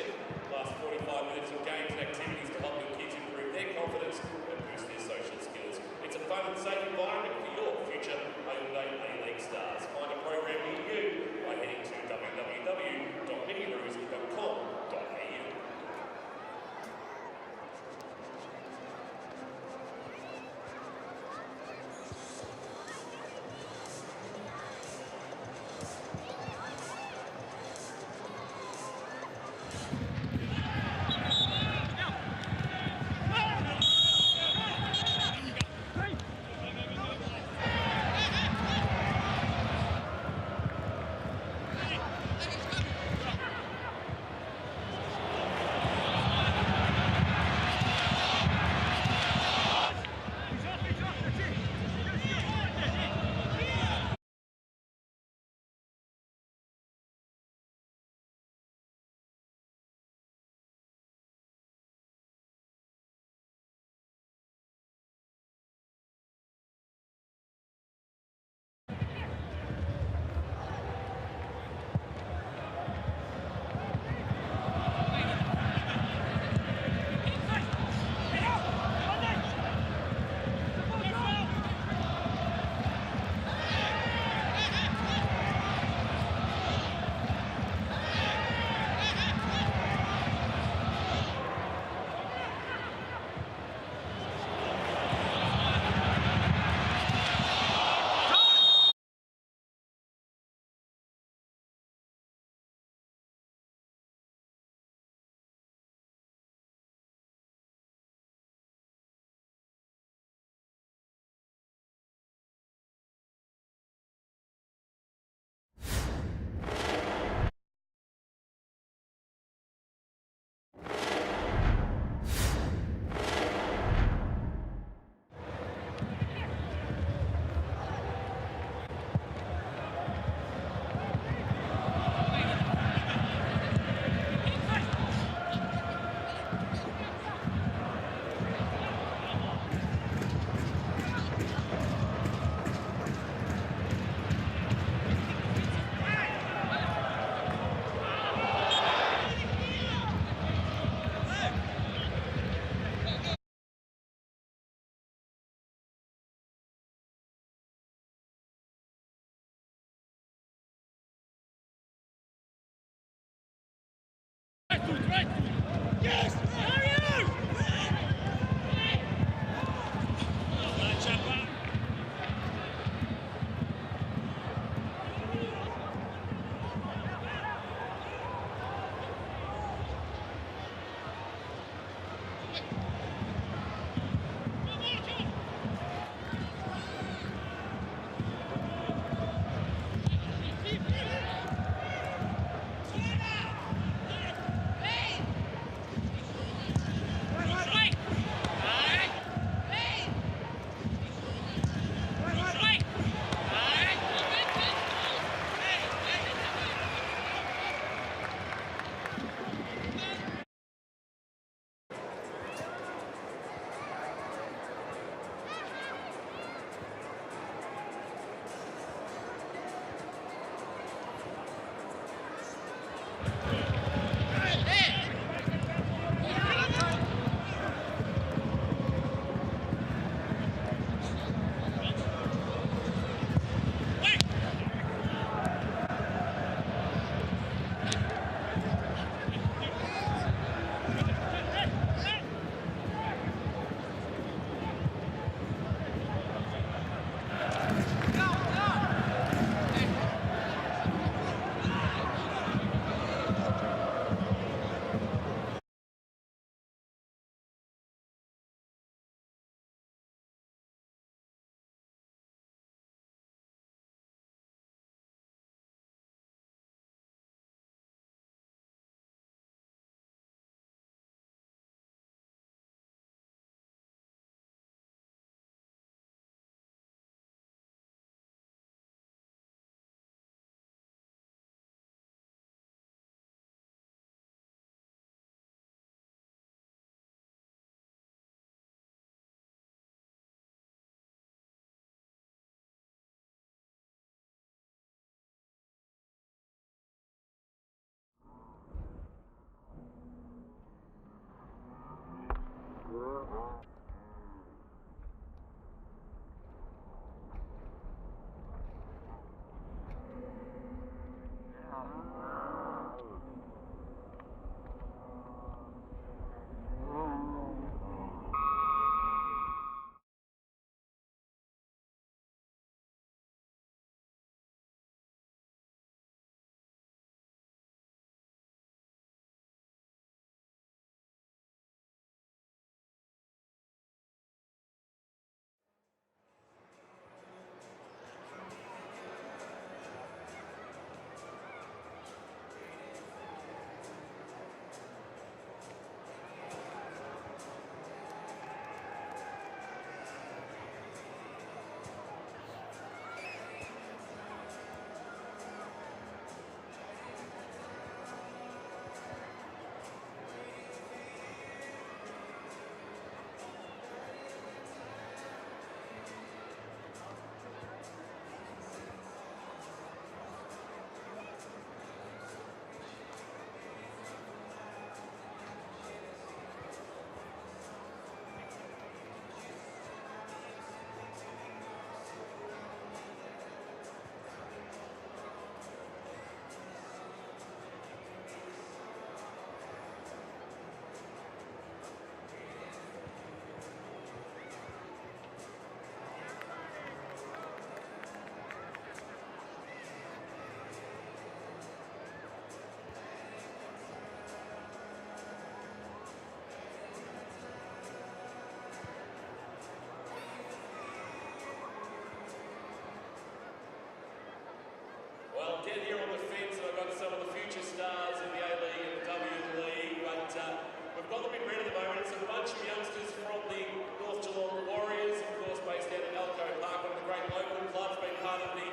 Well, I'm here on the fence, and I've got some of the future stars in the A-League and the W League, but we've got them in red at the moment. It's a bunch of youngsters from the North Geelong Warriors, of course, based out at Elko Park, one of the great local clubs, been part of the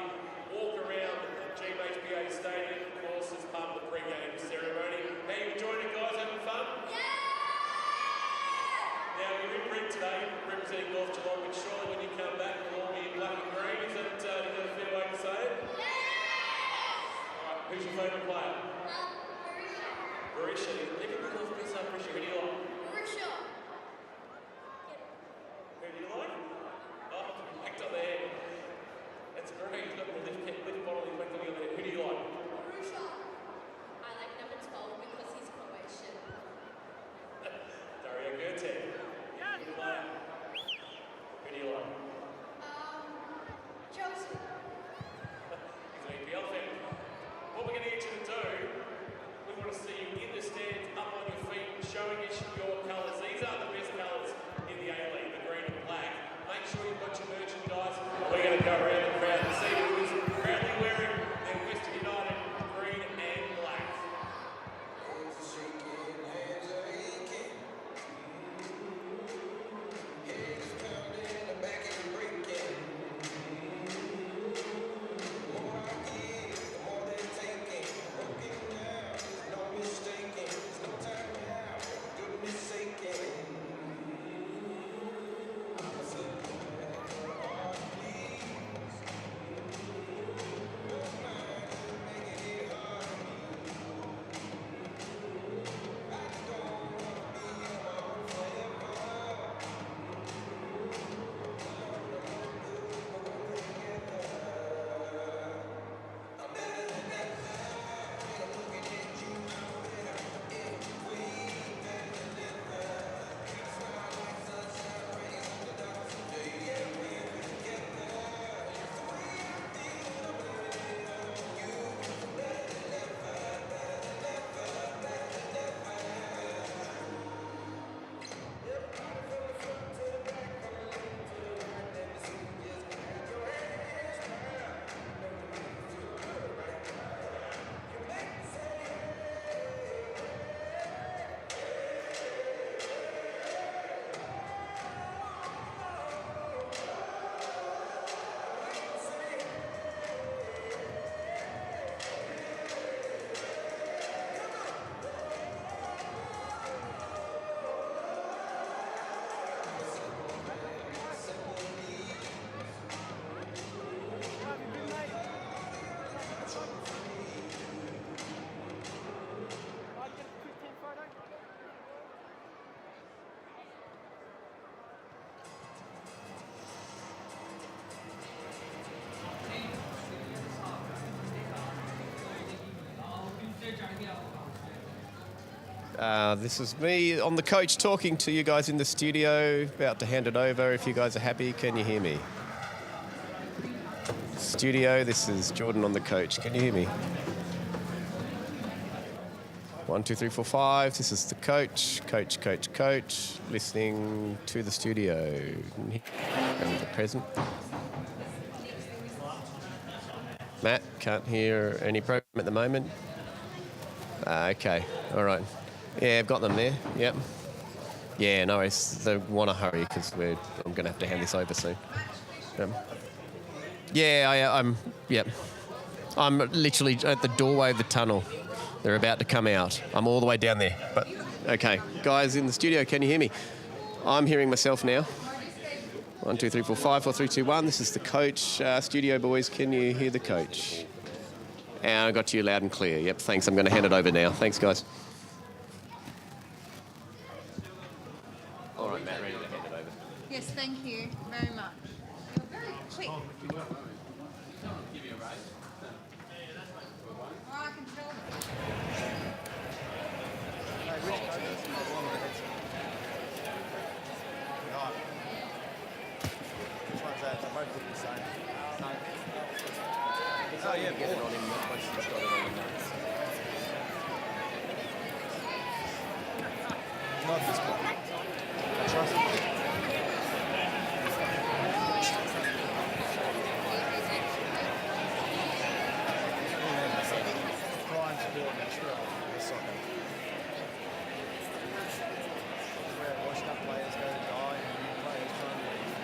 walk around GMHBA Stadium, of course, as part of the pre-game ceremony. How you enjoying it, guys? Having fun? Yeah! Now, you're in red today, representing North Geelong, but surely when you come back, you'll all be in black and green. Is that a fair way to say it? Yeah! Who's your favourite player? Barisha. Barisha. Even the North Beach Barisha. Who do you like? Barisha. Who do you like? Oh, backed up there. That's great. He's got the lift bottle in back on there. Who do you like? Barisha. I like number 12 because he's Croatian. This is me on the coach talking to you guys in the studio, about to hand it over. If you guys are happy, can you hear me? Studio, this is Jordan on the coach. Can you hear me? 1, 2, 3, 4, 5. This is the coach. Coach. Listening to the studio. And the present. Matt, can't hear any program at the moment. Okay, all right. Yeah, I've got them there. Yep. Yeah, no worries. They want to hurry because I'm going to have to hand this over soon. I'm literally at the doorway of the tunnel. They're about to come out. I'm all the way down there. But okay, guys in the studio, can you hear me? I'm hearing myself now. 1, 2, 3, 4, 5, 4, 3, 2, 1. This is the coach. Studio boys, can you hear the coach? And I got you loud and clear. Yep, thanks. I'm going to hand it over now. Thanks, guys. All right, Matt, ready to hand it over. Yes, thank you very much. You're very quick. Give you a raise. Oh, I can tell. Which one's that? They both look the same. Oh, yeah, get it on him. Once he's got it on him. Not this one. I trust it. Prime sport in Australia, the soccer. Where washed up players go to die and new players try and leave.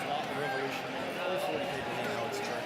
Start the revolution. All 40 people here know it's true.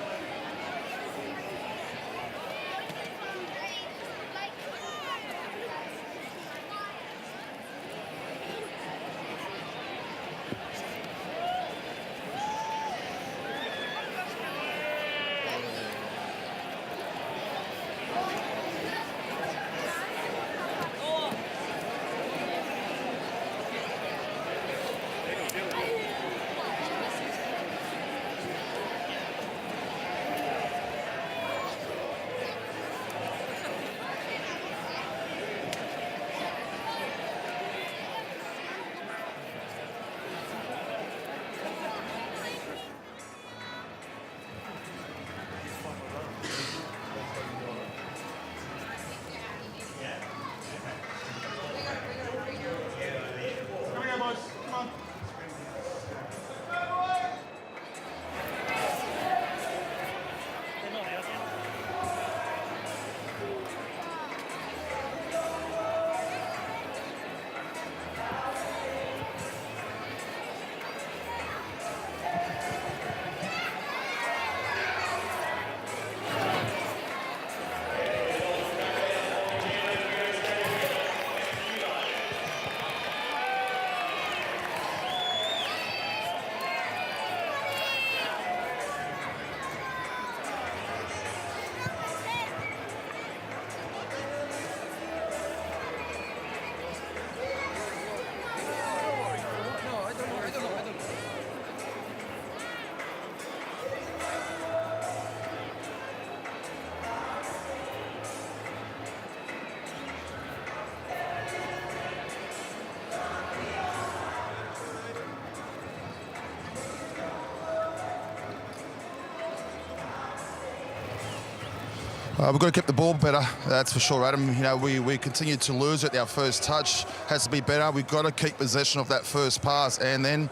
We've got to keep the ball better, that's for sure, Adam. You know, we continue to lose it. Our first touch has to be better. We've got to keep possession of that first pass, and then,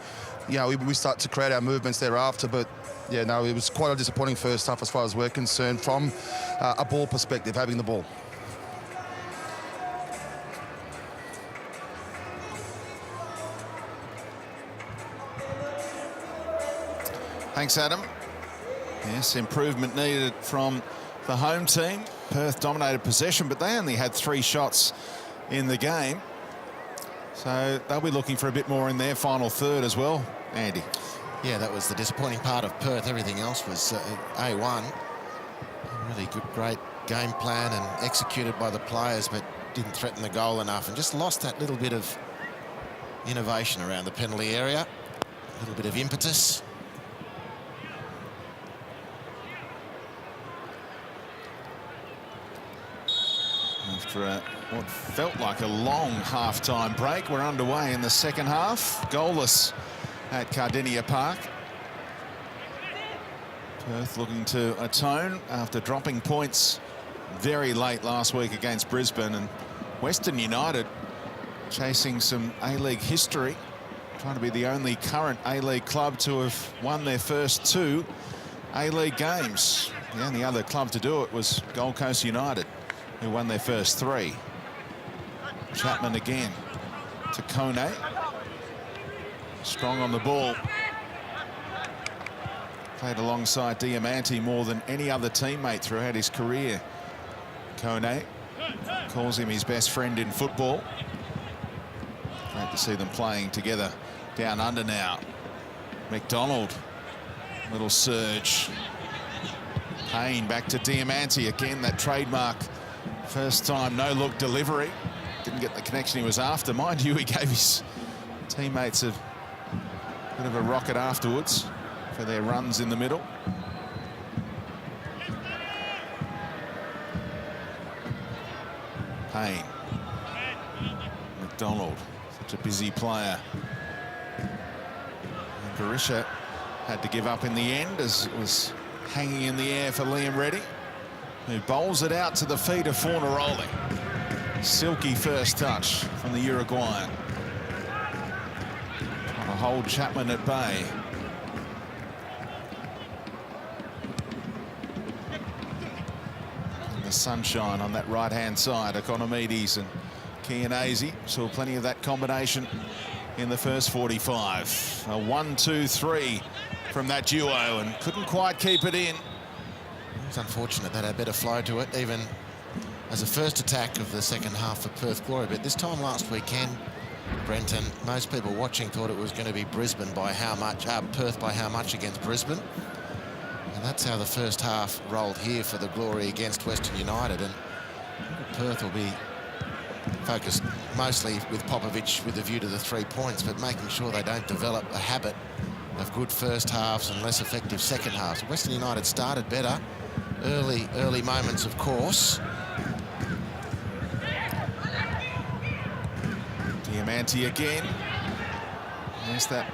you know, we start to create our movements thereafter. But, yeah, no, it was quite a disappointing first half as far as we're concerned from a ball perspective, having the ball. Thanks, Adam. Yes, improvement needed from the home team. Perth dominated possession, but they only had 3 shots in the game. So they'll be looking for a bit more in their final third as well, Andy. Yeah, that was the disappointing part of Perth. Everything else was A1. Really good, great game plan and executed by the players, but didn't threaten the goal enough and just lost that little bit of innovation around the penalty area. A little bit of impetus. After what felt like a long half-time break, we're underway in the second half. Goalless at Kardinia Park. Perth looking to atone after dropping points very late last week against Brisbane, and Western United chasing some A-League history, trying to be the only current A-League club to have won their first 2 A-League games. The only other club to do it was Gold Coast United, who won their first 3. Chapman again to Kone. Strong on the ball. Played alongside Diamanti more than any other teammate throughout his career. Kone calls him his best friend in football. Great to see them playing together down under now. McDonald, little surge. Payne back to Diamanti again, that trademark first time no-look delivery. Didn't get the connection he was after. Mind you, he gave his teammates a bit of a rocket afterwards for their runs in the middle. Payne. McDonald, such a busy player. And Berisha had to give up in the end as it was hanging in the air for Liam Reddy, who bowls it out to the feet of Fornaroli. Silky first touch from the Uruguayan. Trying to hold Chapman at bay. And the sunshine on that right-hand side. Economides and Chianese saw plenty of that combination in the first 45. A 1-2-3 from that duo, and couldn't quite keep it in. It's unfortunate that had better flow to it, even as a first attack of the second half for Perth Glory. But this time last weekend, Brenton, most people watching thought it was going to be Brisbane by how much, Perth by how much against Brisbane. And that's how the first half rolled here for the Glory against Western United. And Perth will be focused mostly with Popovich with a view to the 3 points, but making sure they don't develop a habit of good first halves and less effective second halves. Western United started better, early moments, of course. Diamanti again. There's that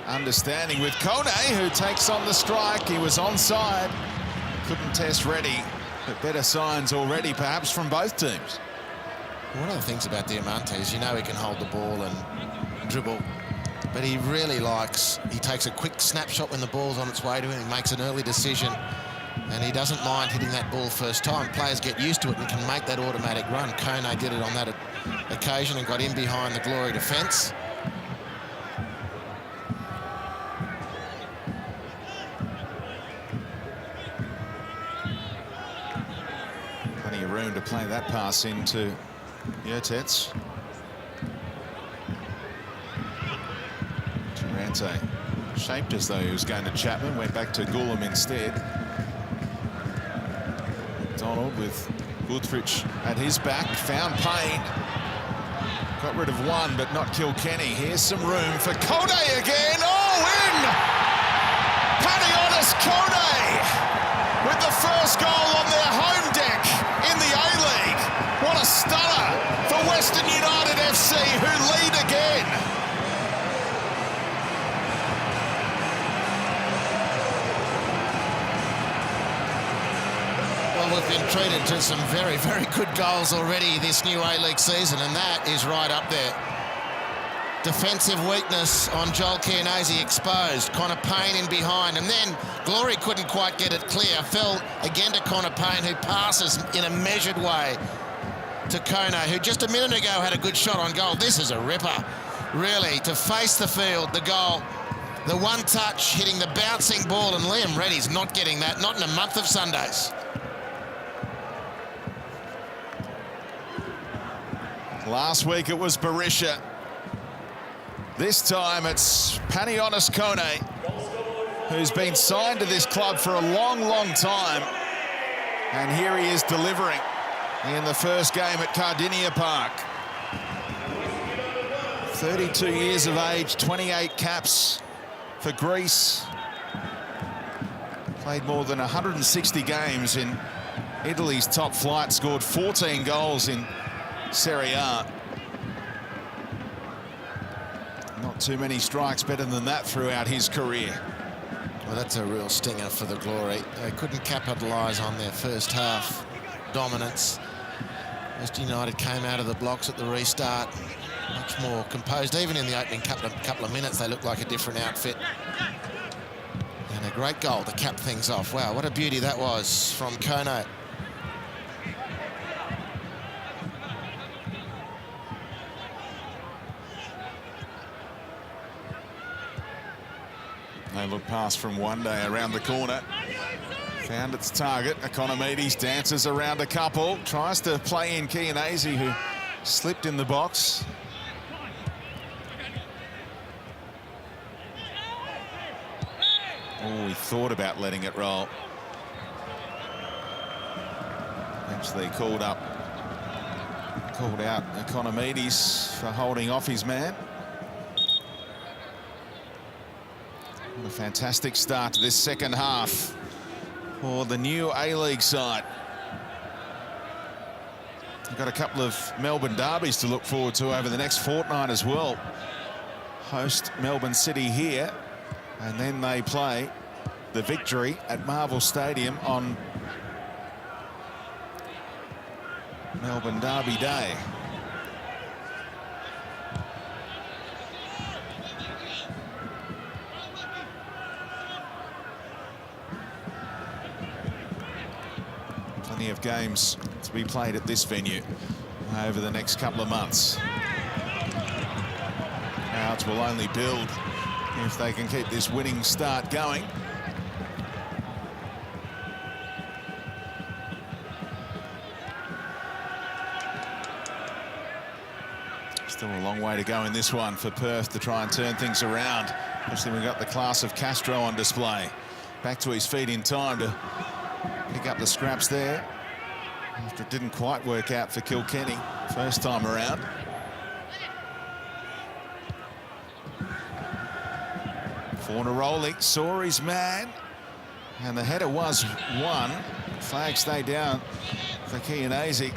understanding with Kone, who takes on the strike. He was onside, couldn't test Reddy, but better signs already, perhaps from both teams. One of the things about Diamanti is, you know, he can hold the ball and dribble, but he really he takes a quick snapshot when the ball's on its way to him. He makes an early decision, and he doesn't mind hitting that ball first time. Players get used to it and can make that automatic run. Kone did it on that occasion and got in behind the Glory defence. Plenty of room to play that pass into Yurtets. Durante shaped as though he was going to Chapman, went back to Goulam instead. McDonald with Guthridge at his back, found Payne. Got rid of one, but not Kilkenny. Here's some room for Kone again. Oh, in! Paddy Kone with the first goal on their home deck in the A-League. What a stunner for Western United FC, who lead again. Well, we've been treated to some very, very good goals already this new A-League season, and that is right up there. Defensive weakness on Joel Chianese exposed. Connor Payne in behind, and then Glory couldn't quite get it clear. Fell again to Connor Payne, who passes in a measured way to Kone, who just a minute ago had a good shot on goal. This is a ripper, really, to face the field, the goal. The one touch hitting the bouncing ball, and Liam Reddy's not getting that, not in a month of Sundays. Last week it was Berisha. This time it's Panionis Kone, who's been signed to this club for a long, long time. And here he is delivering in the first game at Kardinia Park. 32 years of age, 28 caps for Greece. Played more than 160 games in Italy's top flight, scored 14 goals in Serie A. Not too many strikes better than that throughout his career. Well, that's a real stinger for the Glory. They couldn't capitalise on their first half dominance. West United came out of the blocks at the restart, much more composed. Even in the opening couple of minutes, they looked like a different outfit. And a great goal to cap things off. Wow, what a beauty that was from Kone. They look past from Hyundai around the corner. Found its target. Economides dances around a couple. Tries to play in Kone, who slipped in the box. Oh, he thought about letting it roll. Eventually called out Economides for holding off his man. What a fantastic start to this second half for the new A-League side. We've got a couple of Melbourne derbies to look forward to over the next fortnight as well. Host Melbourne City here, and then they play the Victory at Marvel Stadium on Melbourne Derby Day. Plenty of games to be played at this venue over the next couple of months. Crowds will only build if they can keep this winning start going. Still a long way to go in this one for Perth to try and turn things around. Especially we've got the class of Castro on display. Back to his feet in time to pick up the scraps there after it didn't quite work out for Kilkenny first time around. Fornaroli saw his man, and the header was won. Flag stayed down for Kone.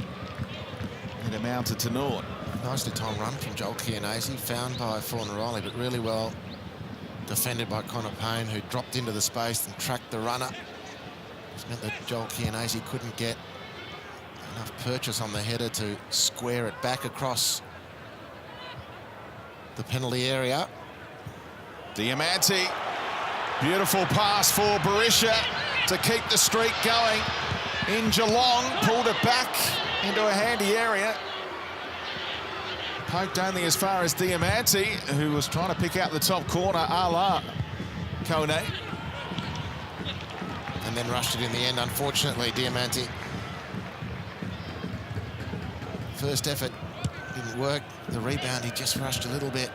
It amounted to naught. Nicely timed run from Joel Kone, found by Fornaroli, but really well defended by Connor Payne, who dropped into the space and tracked the runner. Which meant that Joel Kone couldn't get enough purchase on the header to square it back across the penalty area. Diamanti, beautiful pass for Berisha to keep the streak going in Geelong, pulled it back into a handy area. Poked only as far as Diamanti, who was trying to pick out the top corner, a la Kone. And then rushed it in the end, unfortunately, Diamanti. First effort didn't work. The rebound, he just rushed a little bit.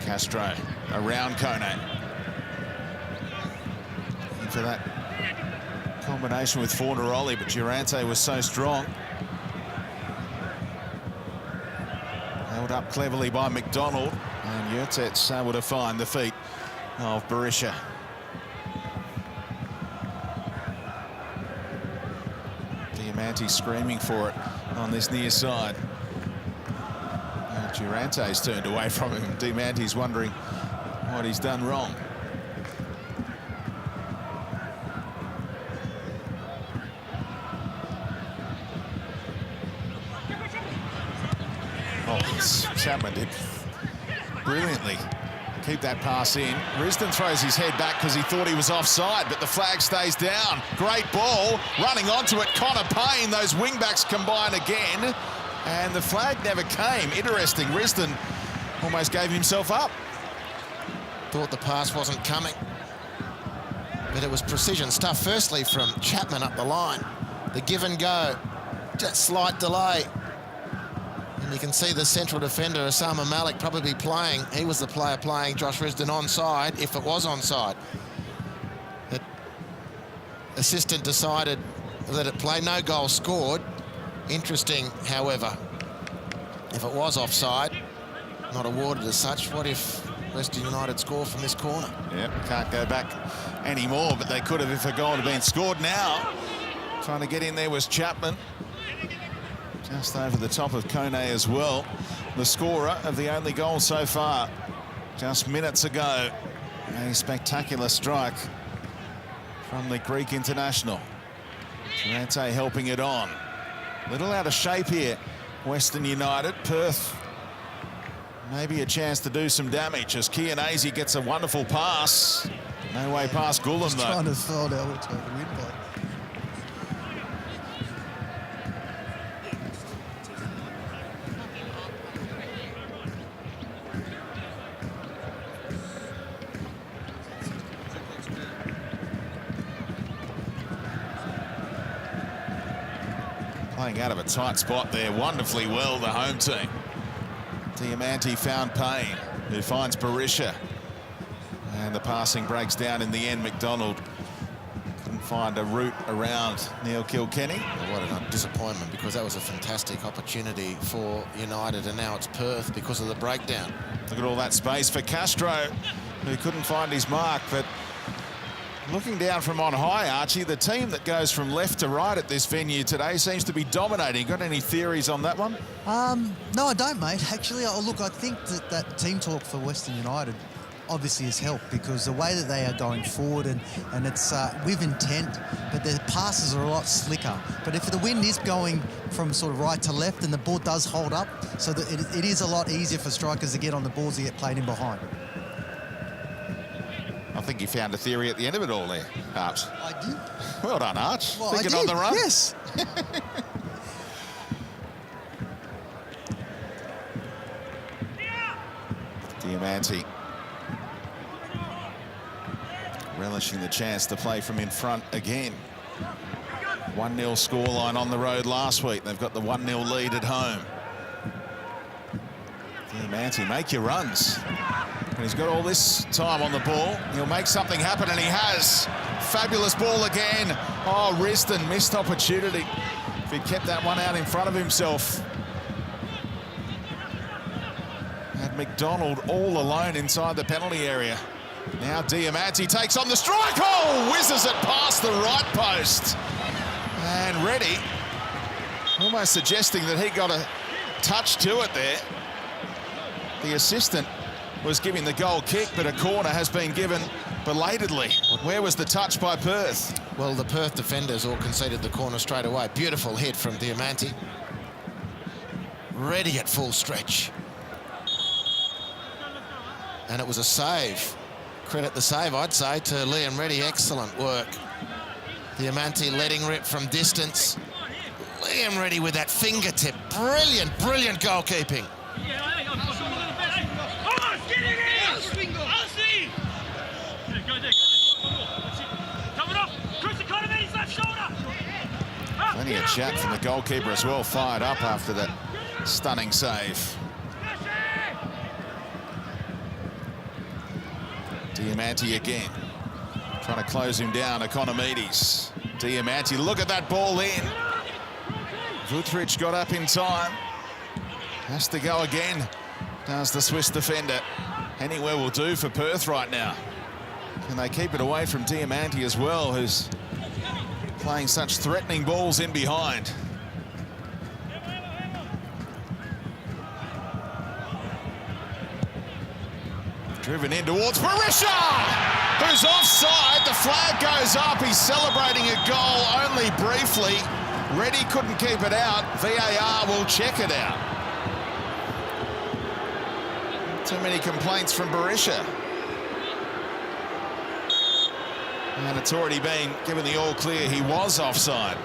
Castro around Kone. For that combination with Fornaroli, but Durante was so strong. Held up cleverly by McDonald, and Yurtet's able to find the feet of Berisha. Diamanti screaming for it on this near side. Durante's turned away from him. Diamanti's wondering what he's done wrong. Oh, Chapman did brilliantly keep that pass in. Risdon throws his head back because he thought he was offside, but the flag stays down. Great ball, running onto it, Connor Payne. Those wing-backs combine again, and the flag never came. Interesting, Risdon almost gave himself up. Thought the pass wasn't coming. But it was precision stuff, firstly from Chapman up the line. The give and go, just slight delay. And you can see the central defender, Osama Malik, probably playing. He was the player playing Josh Risdon onside, if it was onside. The assistant decided that it play, no goal scored. Interesting, however, if it was offside, not awarded as such, what if Western United score from this corner? Yep, can't go back anymore, but they could have if a goal had been scored now. Trying to get in there was Chapman. Just over the top of Kone as well. The scorer of the only goal so far, just minutes ago. A spectacular strike from the Greek international. Durante helping it on. Little out of shape here, Western United. Perth, maybe a chance to do some damage as Kone gets a wonderful pass. No way past Gulam, though. Trying to fold out what's going to win by. Playing out of a tight spot there wonderfully well, the home team. Diamanti found Payne, who finds Berisha. And the passing breaks down in the end. McDonald couldn't find a route around Neil Kilkenny. What a disappointment, because that was a fantastic opportunity for United, and now it's Perth because of the breakdown. Look at all that space for Castro, who couldn't find his mark, but looking down from on high, Archie, the team that goes from left to right at this venue today seems to be dominating. Got any theories on that one? No, I don't, mate. Actually, look, I think that team talk for Western United obviously has helped, because the way that they are going forward and it's with intent, but their passes are a lot slicker. But if the wind is going from sort of right to left, and the ball does hold up, so that it is a lot easier for strikers to get on the balls to get played in behind. I think you found a theory at the end of it all there, Arch. I did. Well done, Arch. Well, Thinking I did, on the run. Yes. Diamanti relishing the chance to play from in front again. 1-0 scoreline on the road last week. They've got the 1-0 lead at home. Diamanti, make your runs. And he's got all this time on the ball. He'll make something happen, and he has. Fabulous ball again. Oh, Risdon, missed opportunity. If he'd kept that one out in front of himself. Had McDonald all alone inside the penalty area. Now Diamanti takes on the strike. Oh, whizzes it past the right post. And Reddy, almost suggesting that he got a touch to it there. The assistant was giving the goal kick, but a corner has been given belatedly. Where was the touch by Perth? Well, the Perth defenders all conceded the corner straight away. Beautiful hit from Diamanti. Ready at full stretch. And it was a save. Credit the save, I'd say, to Liam Reddy. Excellent work. Diamanti letting rip from distance. Liam Reddy with that fingertip. Brilliant, brilliant goalkeeping. Plenty of chat from the goalkeeper as well, fired up after that stunning save. Diamanti again, trying to close him down. Economides. Diamanti, look at that ball in. Vutric got up in time. Has to go again, does the Swiss defender. Anywhere will do for Perth right now. And they keep it away from Diamanti as well, who's playing such threatening balls in behind. Driven in towards Berisha, who's offside. The flag goes up. He's celebrating a goal only briefly. Reddy couldn't keep it out. VAR will check it out. Too many complaints from Berisha. And it's already been given the all clear. He was offside.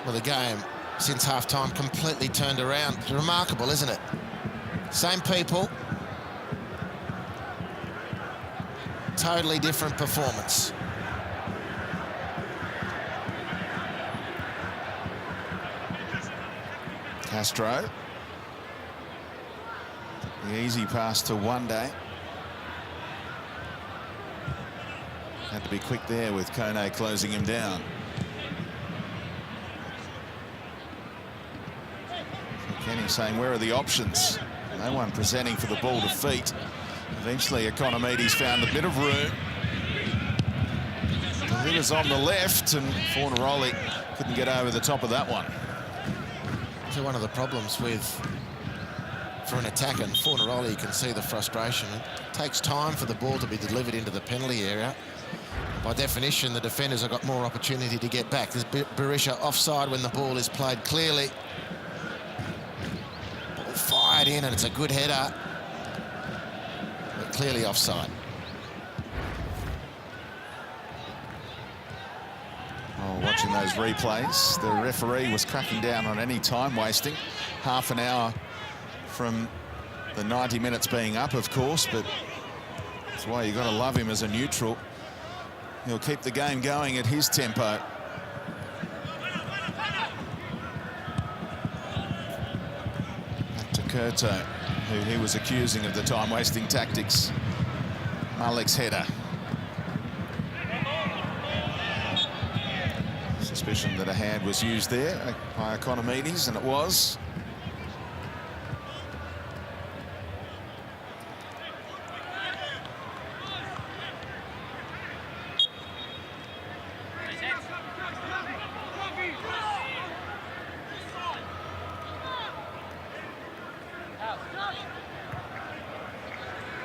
Well, the game since half-time completely turned around. It's remarkable, isn't it? Same people. totally different performance. Castro. The easy pass to Hyundai. Had to be quick there with Kone closing him down. Kenny saying, where are the options? No one presenting for the ball to feet. Eventually, Economides found a bit of room. Delivers on the left, and Fornaroli couldn't get over the top of that one. So one of the problems for an attacker, and Fornaroli, you can see the frustration. It takes time for the ball to be delivered into the penalty area. By definition, the defenders have got more opportunity to get back. There's Berisha offside when the ball is played clearly. Ball fired in, and it's a good header. But clearly offside. Oh, watching those replays, the referee was cracking down on any time wasting. Half an hour from the 90 minutes being up, of course, but that's why you've got to love him as a neutral. He'll keep the game going at his tempo. Back to Kurto, who he was accusing of the time-wasting tactics. Malik's header. Suspicion that a hand was used there by Economides, and it was.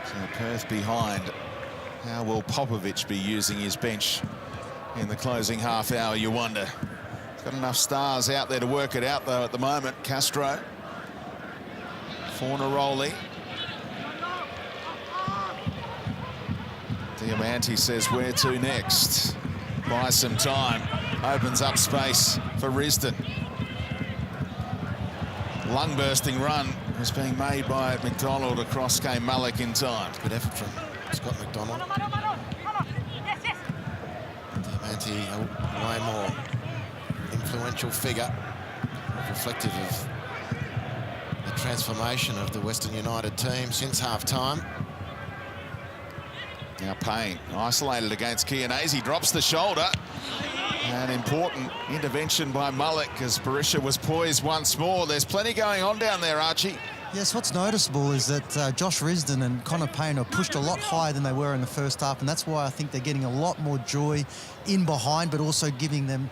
So Perth behind. How will Popovich be using his bench in the closing half hour, you wonder? He's got enough stars out there to work it out, though, at the moment. Castro. Fornaroli. Diamanti says, where to next? Buy some time. Opens up space for Risdon. Lung-bursting run was being made by McDonald. Across came Malik in time. Good effort from Scott McDonald. Diamanti, a way more influential figure, reflective of the transformation of the Western United team since half-time. Now Payne, isolated against Chianese, drops the shoulder. An important intervention by Malik as Berisha was poised once more. There's plenty going on down there, Archie. Yes, what's noticeable is that Josh Risdon and Connor Payne are pushed a lot higher than they were in the first half, and that's why I think they're getting a lot more joy in behind, but also giving them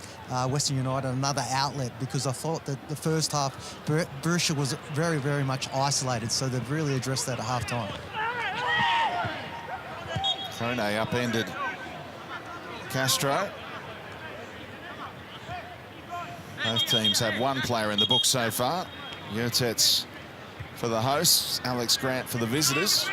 Western United another outlet, because I thought that the first half, Berisha was very, very much isolated, so they've really addressed that at half-time. Kone upended Castro. Both teams have one player in the book so far. Yurtets for the hosts, Alex Grant for the visitors.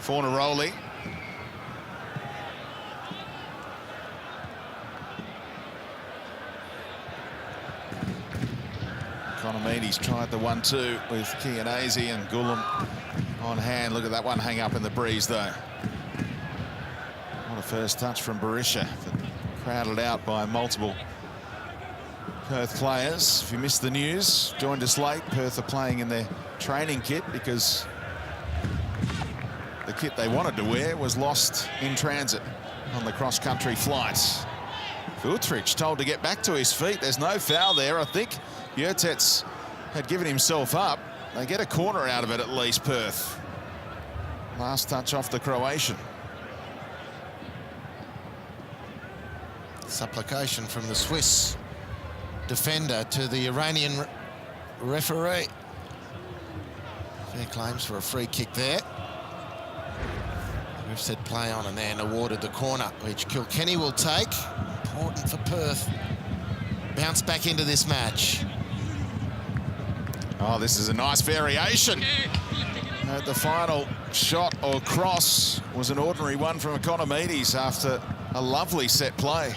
Fornaroli. Economides tried the 1-2 with Chianese and Gulam on hand. Look at that one hang up in the breeze, though. What a first touch from Berisha, crowded out by multiple Perth players. If you missed the news, joined us late, Perth are playing in their training kit because the kit they wanted to wear was lost in transit on the cross-country flight. Vutric told to get back to his feet. There's no foul there, I think. Yurtets had given himself up. They get a corner out of it at least, Perth. Last touch off the Croatian. Supplication from the Swiss defender to the Iranian referee. Fair claims for a free kick there. We've said play on and then awarded the corner, which Kilkenny will take. Important for Perth. Bounce back into this match. Oh, this is a nice variation. The final shot or cross was an ordinary one from Kone after a lovely set play.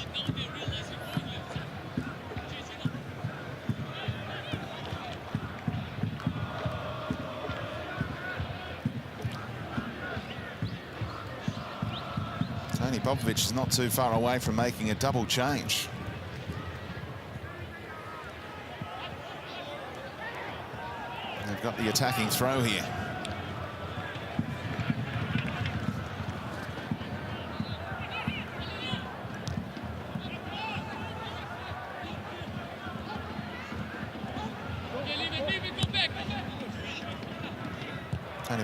Popovich is not too far away from making a double change. They've got the attacking throw here.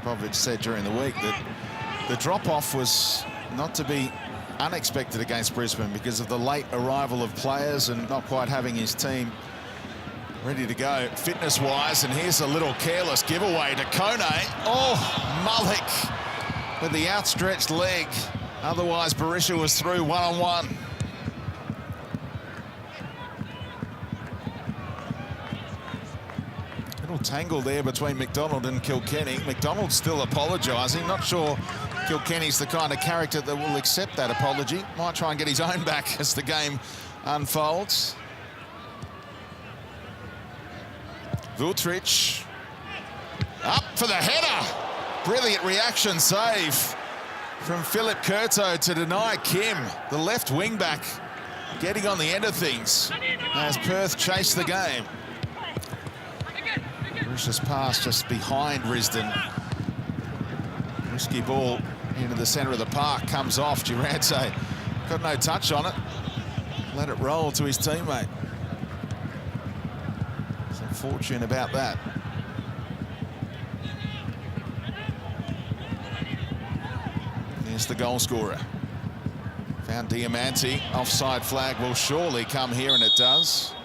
Popovich said during the week that the drop-off was not to be unexpected against Brisbane because of the late arrival of players and not quite having his team ready to go fitness-wise. And here's a little careless giveaway to Kone. Oh, Mullick with the outstretched leg. Otherwise, Berisha was through one-on-one. Little tangle there between McDonald and Kilkenny. McDonald's still apologising. Not sure Kilkenny's the kind of character that will accept that apology. Might try and get his own back as the game unfolds. Vutric up for the header. Brilliant reaction save from Philip Curto to deny Kim, the left wing back, getting on the end of things as Perth chased the game. Berisha's pass just behind Risdon. Risky ball into the centre of the park, comes off. Durante got no touch on it. Let it roll to his teammate. Some fortune about that. Here's the goal scorer. Found Diamante. Offside flag will surely come here, and it does.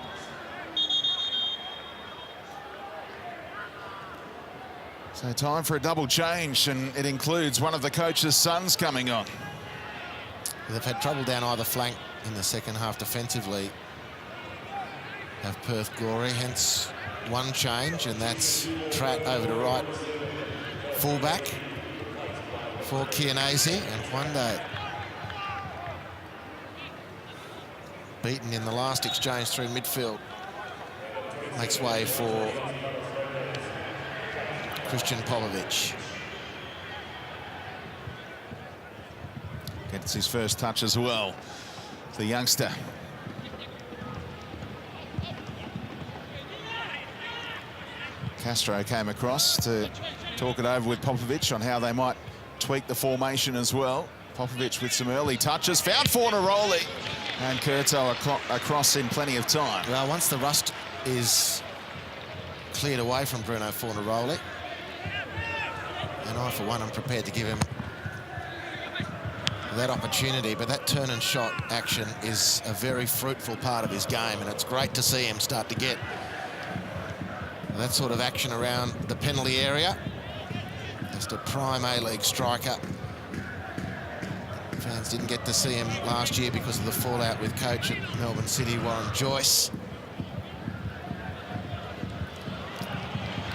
So time for a double change, and it includes one of the coach's sons coming on. They've had trouble down either flank in the second half defensively. Have Perth glory, hence one change, and that's Tratt over to right fullback for Chianese and Hyundai. Beaten in the last exchange through midfield. Makes way for Christian Popovich. Gets his first touch as well, the youngster. Castro came across to talk it over with Popovich on how they might tweak the formation as well. Popovich with some early touches, found Fornaroli, and Curto across in plenty of time. Well, once the rust is cleared away from Bruno Fornaroli, and I, for one, am prepared to give him that opportunity, but that turn and shot action is a very fruitful part of his game, and it's great to see him start to get that sort of action around the penalty area. Just a prime A-League striker. Fans didn't get to see him last year because of the fallout with coach at Melbourne City, Warren Joyce.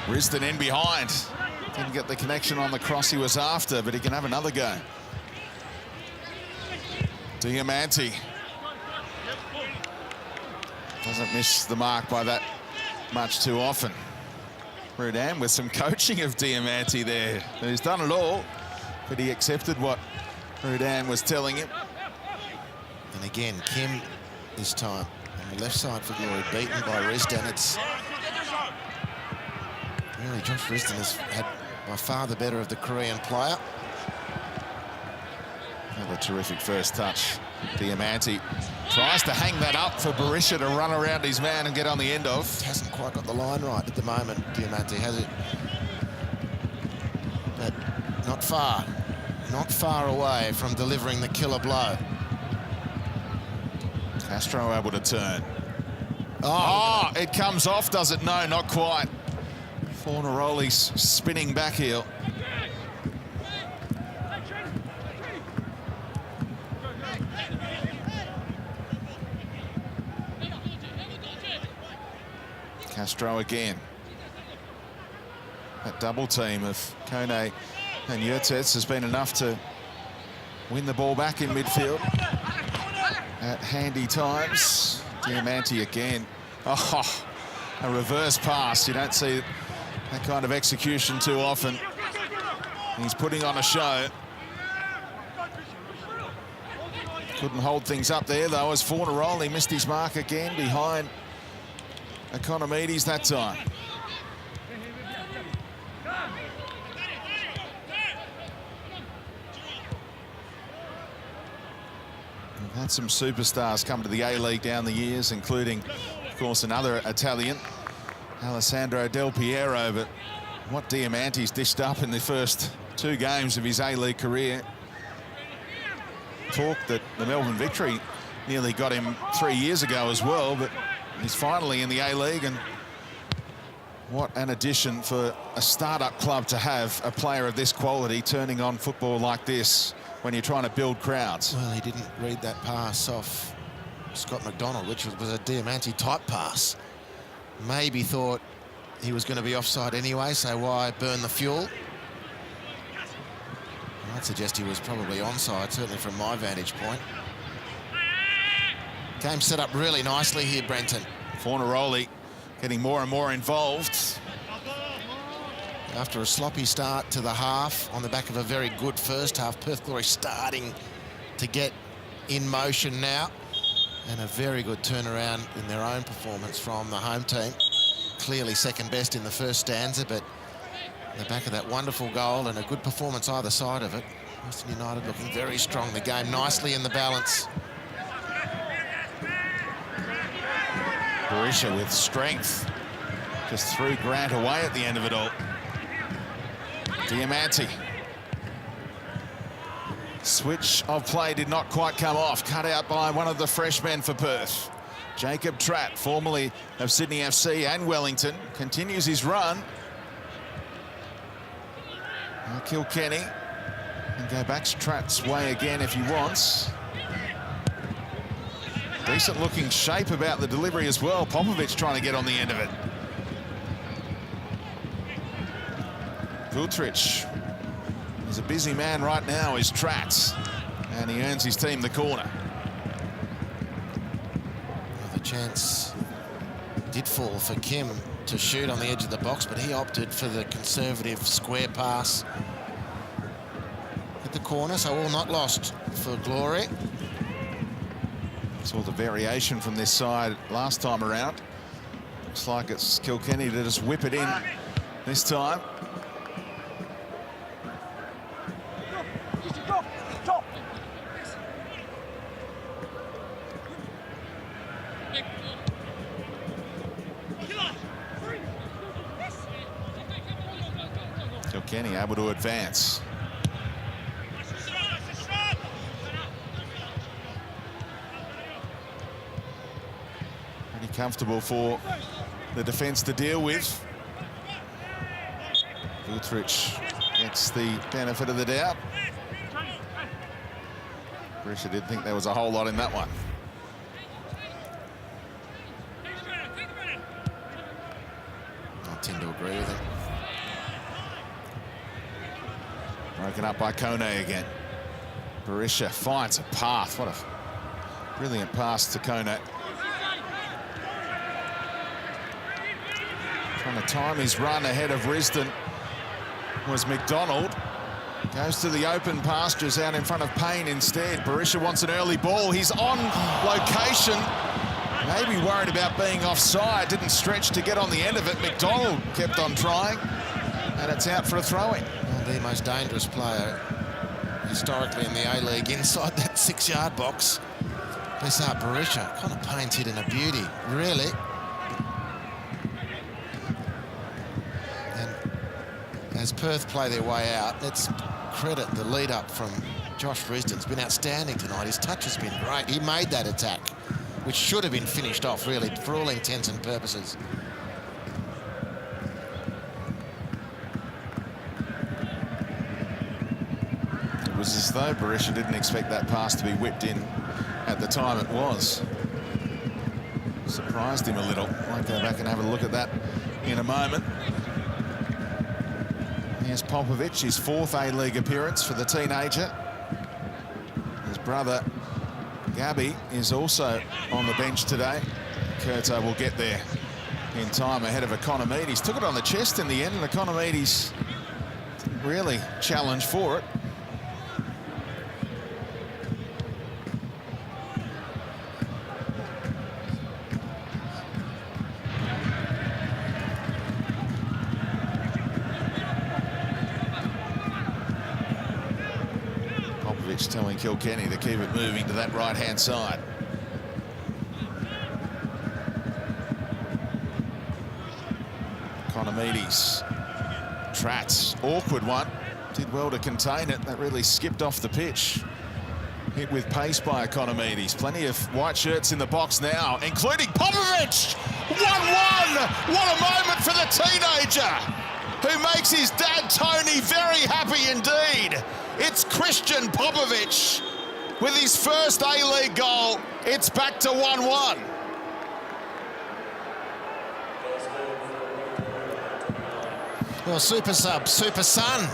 Risdon in behind. Didn't get the connection on the cross he was after, but he can have another go. Diamante doesn't miss the mark by that much too often. Rudan with some coaching of Diamante there. He's done it all, but he accepted what Rudan was telling him. And again, Kim this time on the left side for Glory, beaten by Risdon. It's really Josh Risdon has had by far the better of the Korean player. Another terrific first touch. Diamante tries to hang that up for Berisha to run around his man and get on the end of. Hasn't quite got the line right at the moment, Diamante, has it? But not far away from delivering the killer blow. Castro able to turn. Oh, it comes off, does it? No, not quite. Fornaroli's spinning back heel. Castro again. That double team of Kone and Yurtets has been enough to win the ball back in midfield at handy times. Diamanti again. Oh, a reverse pass. You don't see that kind of execution too often. He's putting on a show. Couldn't hold things up there, though, as Fornaroli missed his mark again behind Economides that time. We've had some superstars come to the A-League down the years, including, of course, another Italian, Alessandro Del Piero, but what Diamanti's dished up in the first 2 games of his A-League career. Talk that the Melbourne Victory nearly got him 3 years ago as well, but he's finally in the A-League, and what an addition for a startup club to have a player of this quality turning on football like this when you're trying to build crowds. Well, he didn't read that pass off Scott McDonald, which was a Diamanti-type pass. Maybe thought he was going to be offside anyway, so why burn the fuel? I'd suggest he was probably onside, certainly from my vantage point. Game set up really nicely here, Brenton. Fornaroli getting more and more involved. After a sloppy start to the half, on the back of a very good first half, Perth Glory starting to get in motion now. And a very good turnaround in their own performance from the home team. Clearly second best in the first stanza, but on the back of that wonderful goal and a good performance either side of it, Western United looking very strong. The game nicely in the balance. Berisha with strength. Just threw Grant away at the end of it all. Diamanti. Switch of play did not quite come off. Cut out by one of the freshmen for Perth. Jacob Tratt, formerly of Sydney FC and Wellington, continues his run. Now Kilkenny and go back Tratt's way again if he wants. Decent looking shape about the delivery as well. Popovich trying to get on the end of it. Vutric is a busy man right now, is Tratt, and he earns his team the corner. Well, the chance did fall for Kim to shoot on the edge of the box, but he opted for the conservative square pass at the corner, so all not lost for Glory. Saw the variation from this side last time around. Looks like it's Kilkenny to just whip it in this time. Kilkenny able to advance. Pretty comfortable for the defence to deal with. Vutric gets the benefit of the doubt. Berisha did think there was a whole lot in that one. I tend to agree with him. Broken up by Kone again. Berisha finds a path. What a brilliant pass to Kone. Trying to time his run ahead of Risdon was McDonald. Goes to the open pastures out in front of Payne instead. Berisha wants an early ball. He's on location. Maybe worried about being offside. Didn't stretch to get on the end of it. McDonald kept on trying. And it's out for a throw-in. Well, the most dangerous player historically in the A-League inside that 6-yard box. Besart Berisha. Connor Payne's hit in a beauty, really. As Perth play their way out, let's credit the lead-up from Josh Risdon's been outstanding tonight. His touch has been great. He made that attack, which should have been finished off, really, for all intents and purposes. It was as though Berisha didn't expect that pass to be whipped in at the time it was. Surprised him a little. Might go back and have a look at that in a moment. Here's Popovich, his 4th A-League appearance for the teenager. His brother, Gabby, is also on the bench today. Curto will get there in time ahead of Economides. Took it on the chest in the end, and Economides didn't really challenge for it. Popovich telling Kilkenny to keep it moving to that right-hand side. Economides. Tratz, awkward one. Did well to contain it. That really skipped off the pitch. Hit with pace by Economides. Plenty of white shirts in the box now, including Popovich! 1-1! What a moment for the teenager, who makes his dad, Tony, very happy indeed. It's Christian Popovich with his first A-League goal. It's back to 1-1. Well, super sub, super son,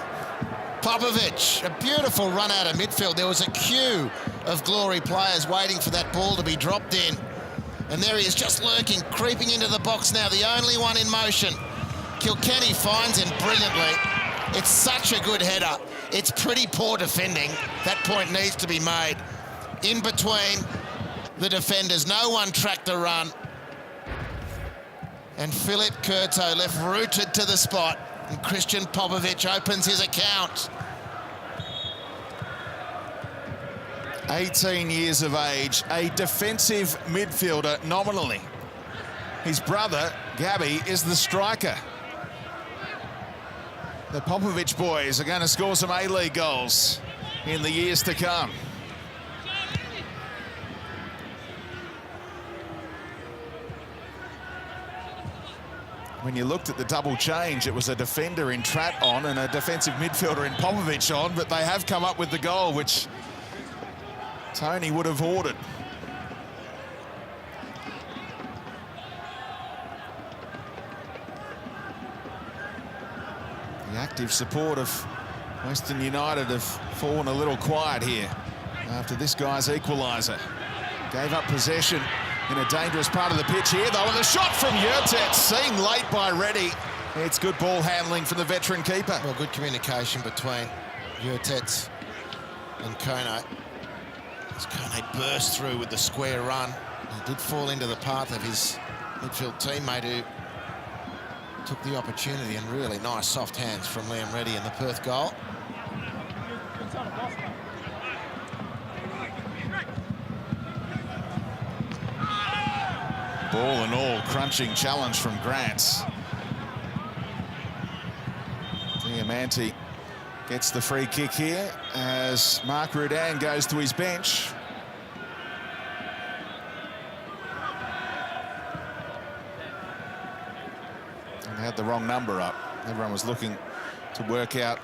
Popovich. A beautiful run out of midfield. There was a queue of Glory players waiting for that ball to be dropped in. And there he is, just lurking, creeping into the box now, the only one in motion. Kilkenny finds him brilliantly. It's such a good header. It's pretty poor defending. That point needs to be made. In between the defenders, no one tracked the run. And Philip Curto left rooted to the spot. And Christian Popovich opens his account. 18 years of age, a defensive midfielder nominally. His brother, Gabby, is the striker. The Popovich boys are going to score some A-League goals in the years to come. When you looked at the double change, it was a defender in Tratt on and a defensive midfielder in Popovich on, but they have come up with the goal, which Tony would have ordered. The active support of Western United have fallen a little quiet here after this guy's equaliser. Gave up possession in a dangerous part of the pitch here, though, and the shot from Yurtet, seen late by Reddy. It's good ball handling from the veteran keeper. Well, good communication between Yurtet and Kone. As Kone burst through with the square run, he did fall into the path of his midfield teammate who took the opportunity, and really nice soft hands from Liam Reddy in the Perth goal. Ball and all, crunching challenge from Grants. Diamante gets the free kick here as Mark Rudan goes to his bench. And had the wrong number up. Everyone was looking to work out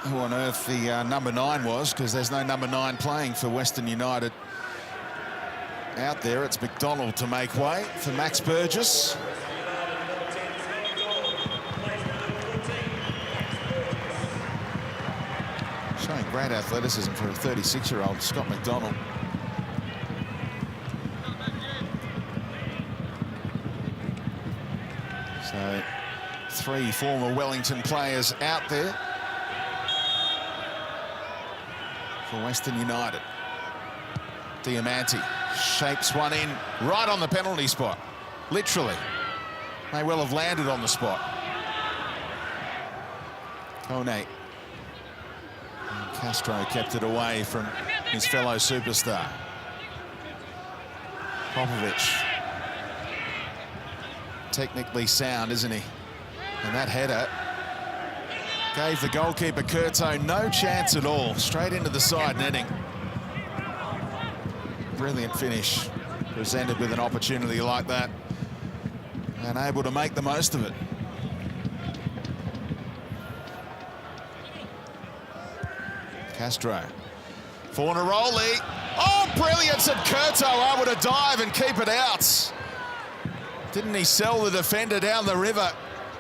who on earth the number 9 was, because there's no number 9 playing for Western United out there. It's McDonald to make way for Max Burgess. Showing great athleticism for a 36-year-old, Scott McDonald. So 3 former Wellington players out there for Western United. Diamante shapes one in right on the penalty spot. Literally. May well have landed on the spot. Kone. And Castro kept it away from his fellow superstar. Popovich. Technically sound, isn't he? And that header gave the goalkeeper Curto no chance at all. Straight into the side netting. Brilliant finish, presented with an opportunity like that and able to make the most of it. Castro. Fornaroli. Oh, brilliant, said Curto, able to dive and keep it out. Didn't he sell the defender down the river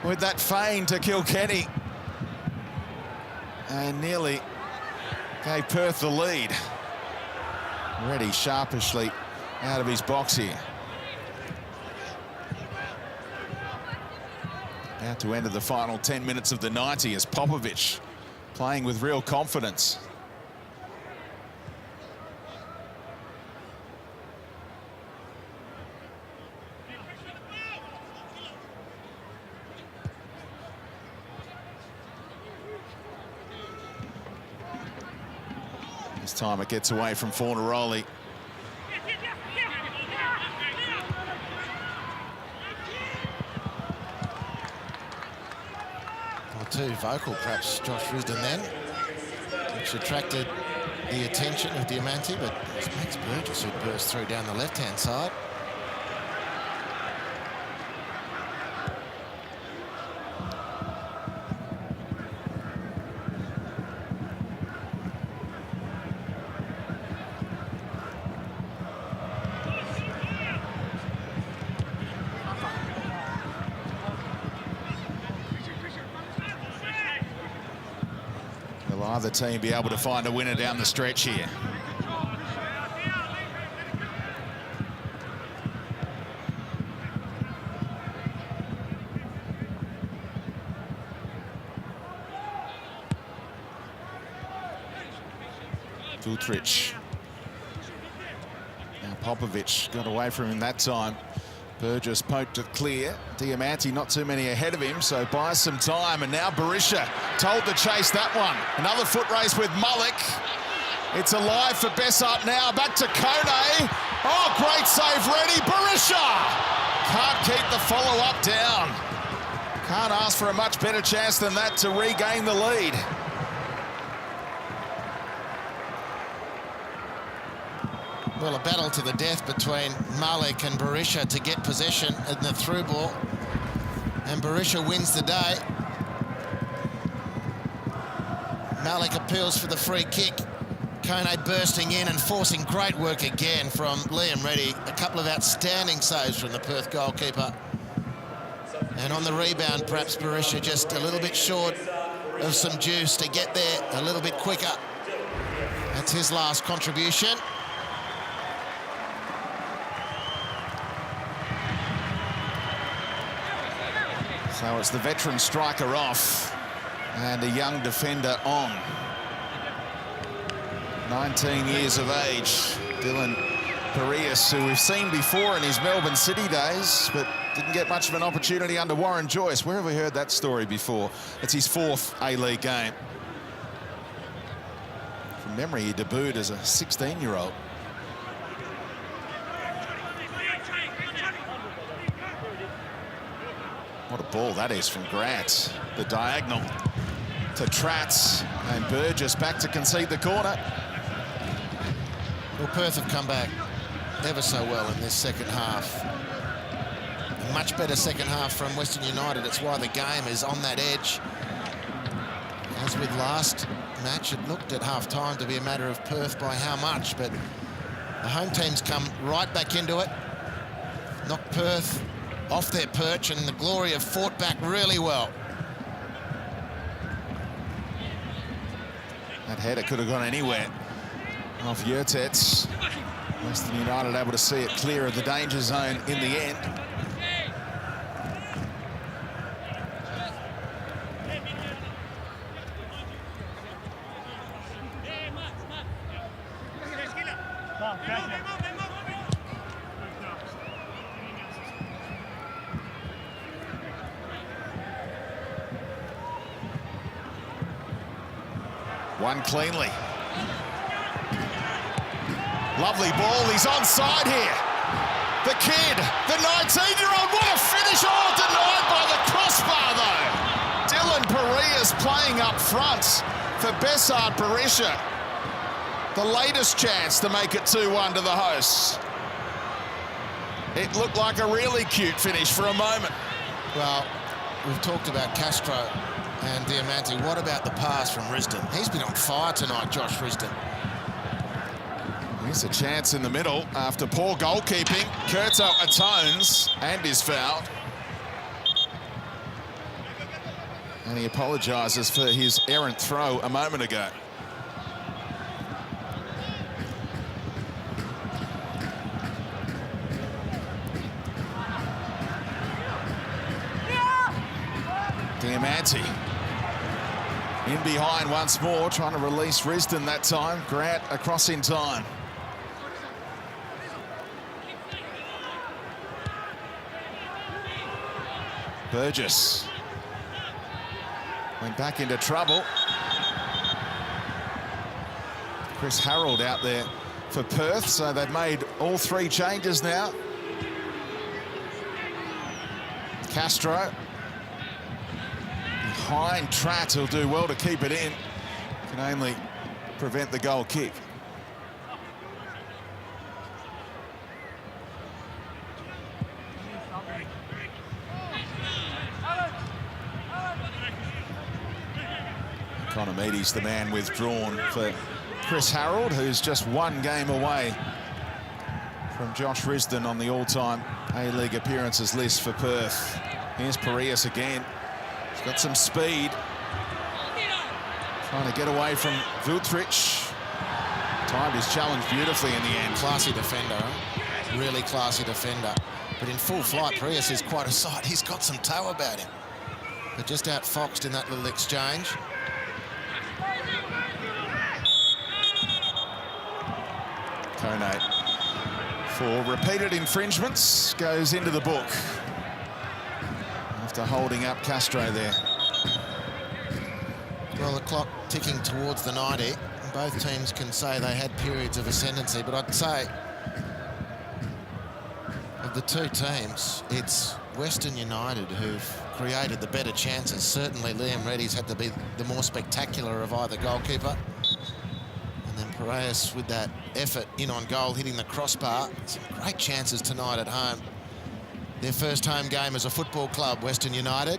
with that feint to Kilkenny. And nearly gave Perth the lead. Reddy sharpishly out of his box here. About to enter the final 10 minutes of the 90 as Popovich playing with real confidence. This time it gets away from Fornaroli. Too vocal, perhaps, Josh Risdon then, which attracted the attention of Diamante, but it's Max Burgess who burst through down the left-hand side. Will either team be able to find a winner down the stretch here? Dultrich. Now Popovich got away from him that time. Burgess poked it clear. Diamante not too many ahead of him, so buys some time. And now Berisha told to chase that one. Another foot race with Mullick. It's alive for Bessart now. Back to Kone. Oh, great save, Reddy. Berisha can't keep the follow-up down. Can't ask for a much better chance than that to regain the lead. Well, a battle to the death between Malik and Berisha to get possession in the through ball. And Berisha wins the day. Malik appeals for the free kick. Kone bursting in and forcing great work again from Liam Reddy. A couple of outstanding saves from the Perth goalkeeper. And on the rebound, perhaps Berisha just a little bit short of some juice to get there a little bit quicker. That's his last contribution. So it's the veteran striker off and a young defender on. 19 years of age, Dylan Parias, who we've seen before in his Melbourne City days, but didn't get much of an opportunity under Warren Joyce. Where have we heard that story before? It's his 4th A-League game. From memory, he debuted as a 16-year-old. What a ball that is from Grant. The diagonal to Tratz, and Burgess back to concede the corner. Well, Perth have come back ever so well in this second half. A much better second half from Western United. It's why the game is on that edge. As with last match, it looked at half-time to be a matter of Perth by how much, but the home team's come right back into it. Knocked Perth off their perch, and the Glory have fought back really well. That header could have gone anywhere off Yurtets. Western United able to see it clear of the danger zone in the end. One cleanly. Lovely ball, he's onside here. The kid, the 19-year-old, what a finish! Oh, denied by the crossbar though. Dylan Parias playing up front for Bessart Berisha. The latest chance to make it 2-1 to the hosts. It looked like a really cute finish for a moment. Well, we've talked about Castro and Diamante. What about the pass from Risdon? He's been on fire tonight, Josh Risdon. Here's a chance in the middle after poor goalkeeping. Curto atones and is fouled. And he apologises for his errant throw a moment ago. Diamante in behind once more, trying to release Risdon that time. Grant across in time. Burgess went back into trouble. Chris Harold out there for Perth, so they've made all 3 changes now. Castro behind Tratt, who'll do well to keep it in. Can only prevent the goal kick. Kone's the man withdrawn for Chris Harold, who's just 1 game away from Josh Risdon on the all-time A-League appearances list for Perth. Here's Parias again. He's got some speed. Trying to get away from Viltrich. Timed his challenge beautifully in the end. Classy defender, really classy defender. But in full flight, Parias is quite a sight. He's got some toe about him. But just outfoxed in that little exchange. Kone, for repeated infringements, goes into the book after holding up Castro there. Well, the clock ticking towards the 90. Both teams can say they had periods of ascendancy, but I'd say of the 2 teams, it's Western United who've created the better chances. Certainly Liam Reddy's had to be the more spectacular of either goalkeeper. And then Piraeus with that effort in on goal, hitting the crossbar. Some great chances tonight at home. Their first home game as a football club, Western United.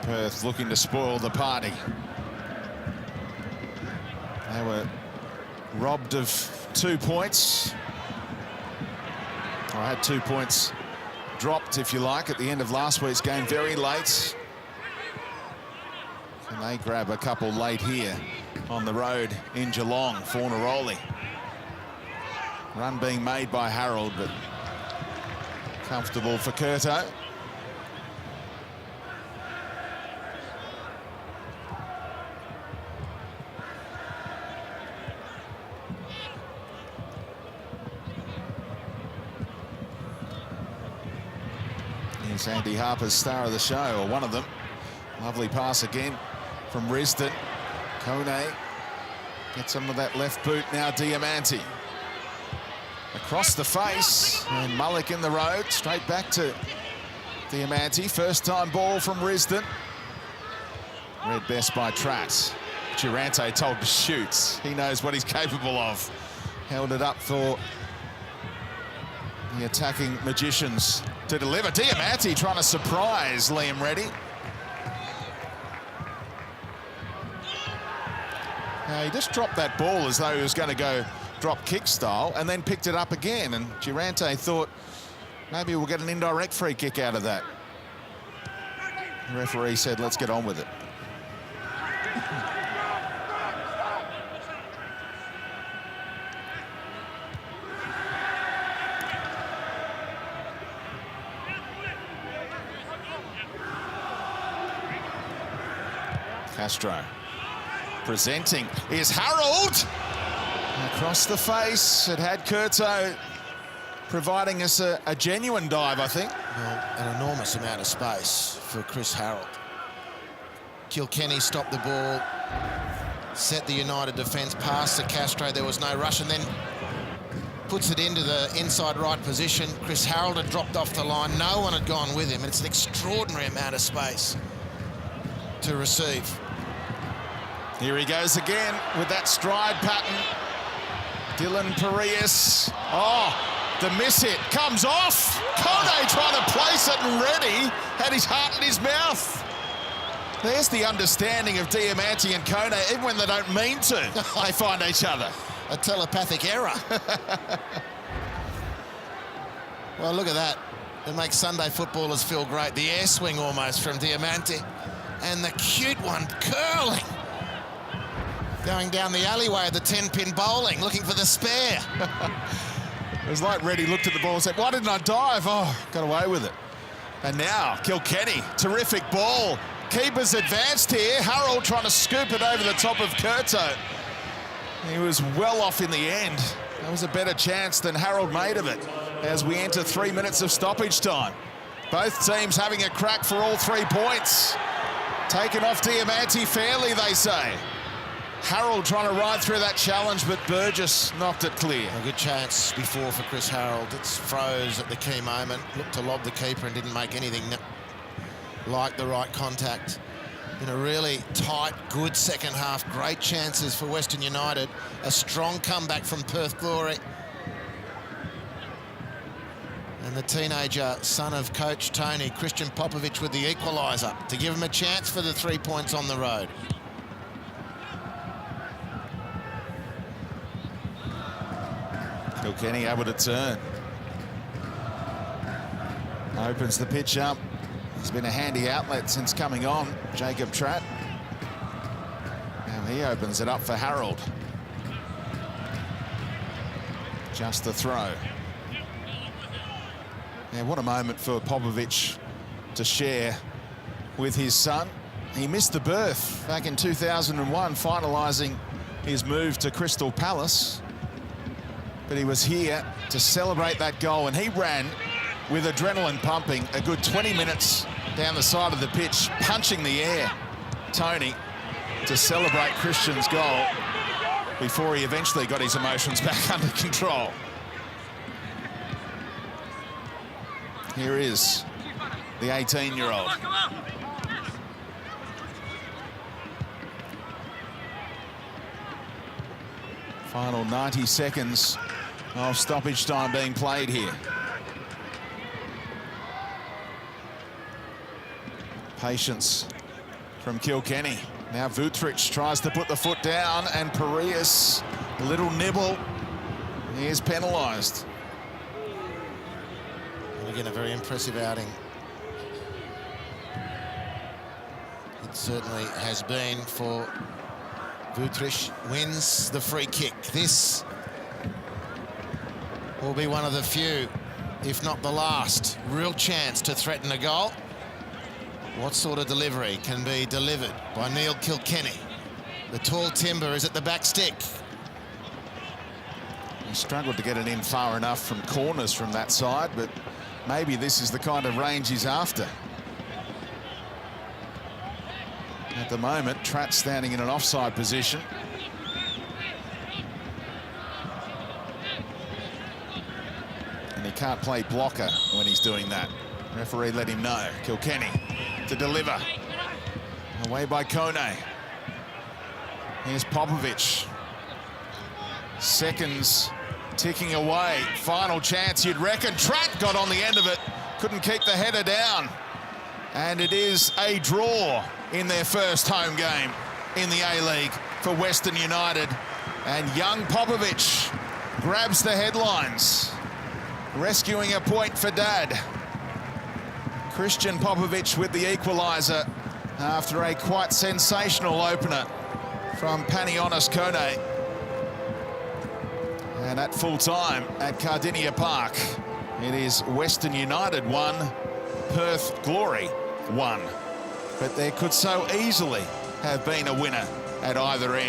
Perth looking to spoil the party. They were robbed of 2 points. Or had 2 points dropped, if you like, at the end of last week's game, very late. And they grab a couple late here on the road in Geelong for Neroli. Run being made by Harold, but comfortable for Curto. Here's Andy Harper's star of the show, or one of them. Lovely pass again from Risdon. Kone gets some of that left boot now. Diamante across the face, and Mullick in the road, straight back to Diamante. First time ball from Risdon. Read best by Tratt. Durante told to shoot. He knows what he's capable of. Held it up for the attacking magicians to deliver. Diamante trying to surprise Liam Reddy. Now, he just dropped that ball as though he was going to go drop kick style, and then picked it up again, and Durante thought maybe we'll get an indirect free kick out of that. The referee said, let's get on with it. Castro presenting is Harold. Across the face, it had Curto providing us a genuine dive, I think. Well, an enormous amount of space for Chris Harold. Kilkenny stopped the ball, set the United defence past the Castro. There was no rush, and then puts it into the inside right position. Chris Harold had dropped off the line. No one had gone with him. It's an extraordinary amount of space to receive. Here he goes again with that stride pattern. Dylan Parias. Oh, the miss hit comes off. Kone trying to place it, and Reddy had his heart in his mouth. There's the understanding of Diamante and Kone. Even when they don't mean to, they find each other. A telepathic error. Well, look at that. that makes Sunday footballers feel great. The air swing almost from Diamante. And the cute one curling. Going down the alleyway of the 10-pin bowling, looking for the spare. It was like Reddy looked at the ball and said, why didn't I dive? Oh, got away with it. And now, Kilkenny, terrific ball. Keeper's advanced here. Harold trying to scoop it over the top of Curto. He was well off in the end. That was a better chance than Harold made of it as we enter 3 minutes of stoppage time. Both teams having a crack for all 3 points. Taken off Diamante fairly, they say. Harold trying to ride through that challenge, but Burgess knocked it clear. A good chance before for Chris Harold. It's froze at the key moment. Looked to lob the keeper and didn't make anything like the right contact. In a really tight, good second half. Great chances for Western United. A strong comeback from Perth Glory. And the teenager, son of coach Tony, Christian Popovich, with the equaliser to give him a chance for the 3 points on the road. Kilkenny able to turn. Opens the pitch up. He's been a handy outlet since coming on, Jacob Tratt. Now he opens it up for Harold. Just the throw. Yeah, what a moment for Popovich to share with his son. He missed the berth back in 2001, finalising his move to Crystal Palace. But he was here to celebrate that goal, and he ran with adrenaline pumping a good 20 minutes down the side of the pitch, punching the air, Tony, to celebrate Christian's goal before he eventually got his emotions back under control. Here is the 18-year-old. Final 90 seconds of stoppage time being played here. Patience from Kilkenny. Now Vutric tries to put the foot down, and Parias, a little nibble. He is penalised. And again, a very impressive outing. It certainly has been for Vutric. Wins the free kick. This will be one of the few, if not the last, real chance to threaten a goal. What sort of delivery can be delivered by Neil Kilkenny? The tall timber is at the back stick. He struggled to get it in far enough from corners from that side, but maybe this is the kind of range he's after. At the moment, Tratt standing in an offside position. And he can't play blocker when he's doing that. Referee let him know. Kilkenny to deliver. Away by Kone. Here's Popovich. Seconds ticking away. Final chance, you'd reckon. Tratt got on the end of it. Couldn't keep the header down. And it is a draw in their first home game in the A-League for Western United. And young Popovich grabs the headlines, rescuing a point for Dad. Christian Popovich with the equaliser after a quite sensational opener from Panionis Kone. And at full time at Cardinia Park, it is Western United 1, Perth Glory 1. But there could so easily have been a winner at either end.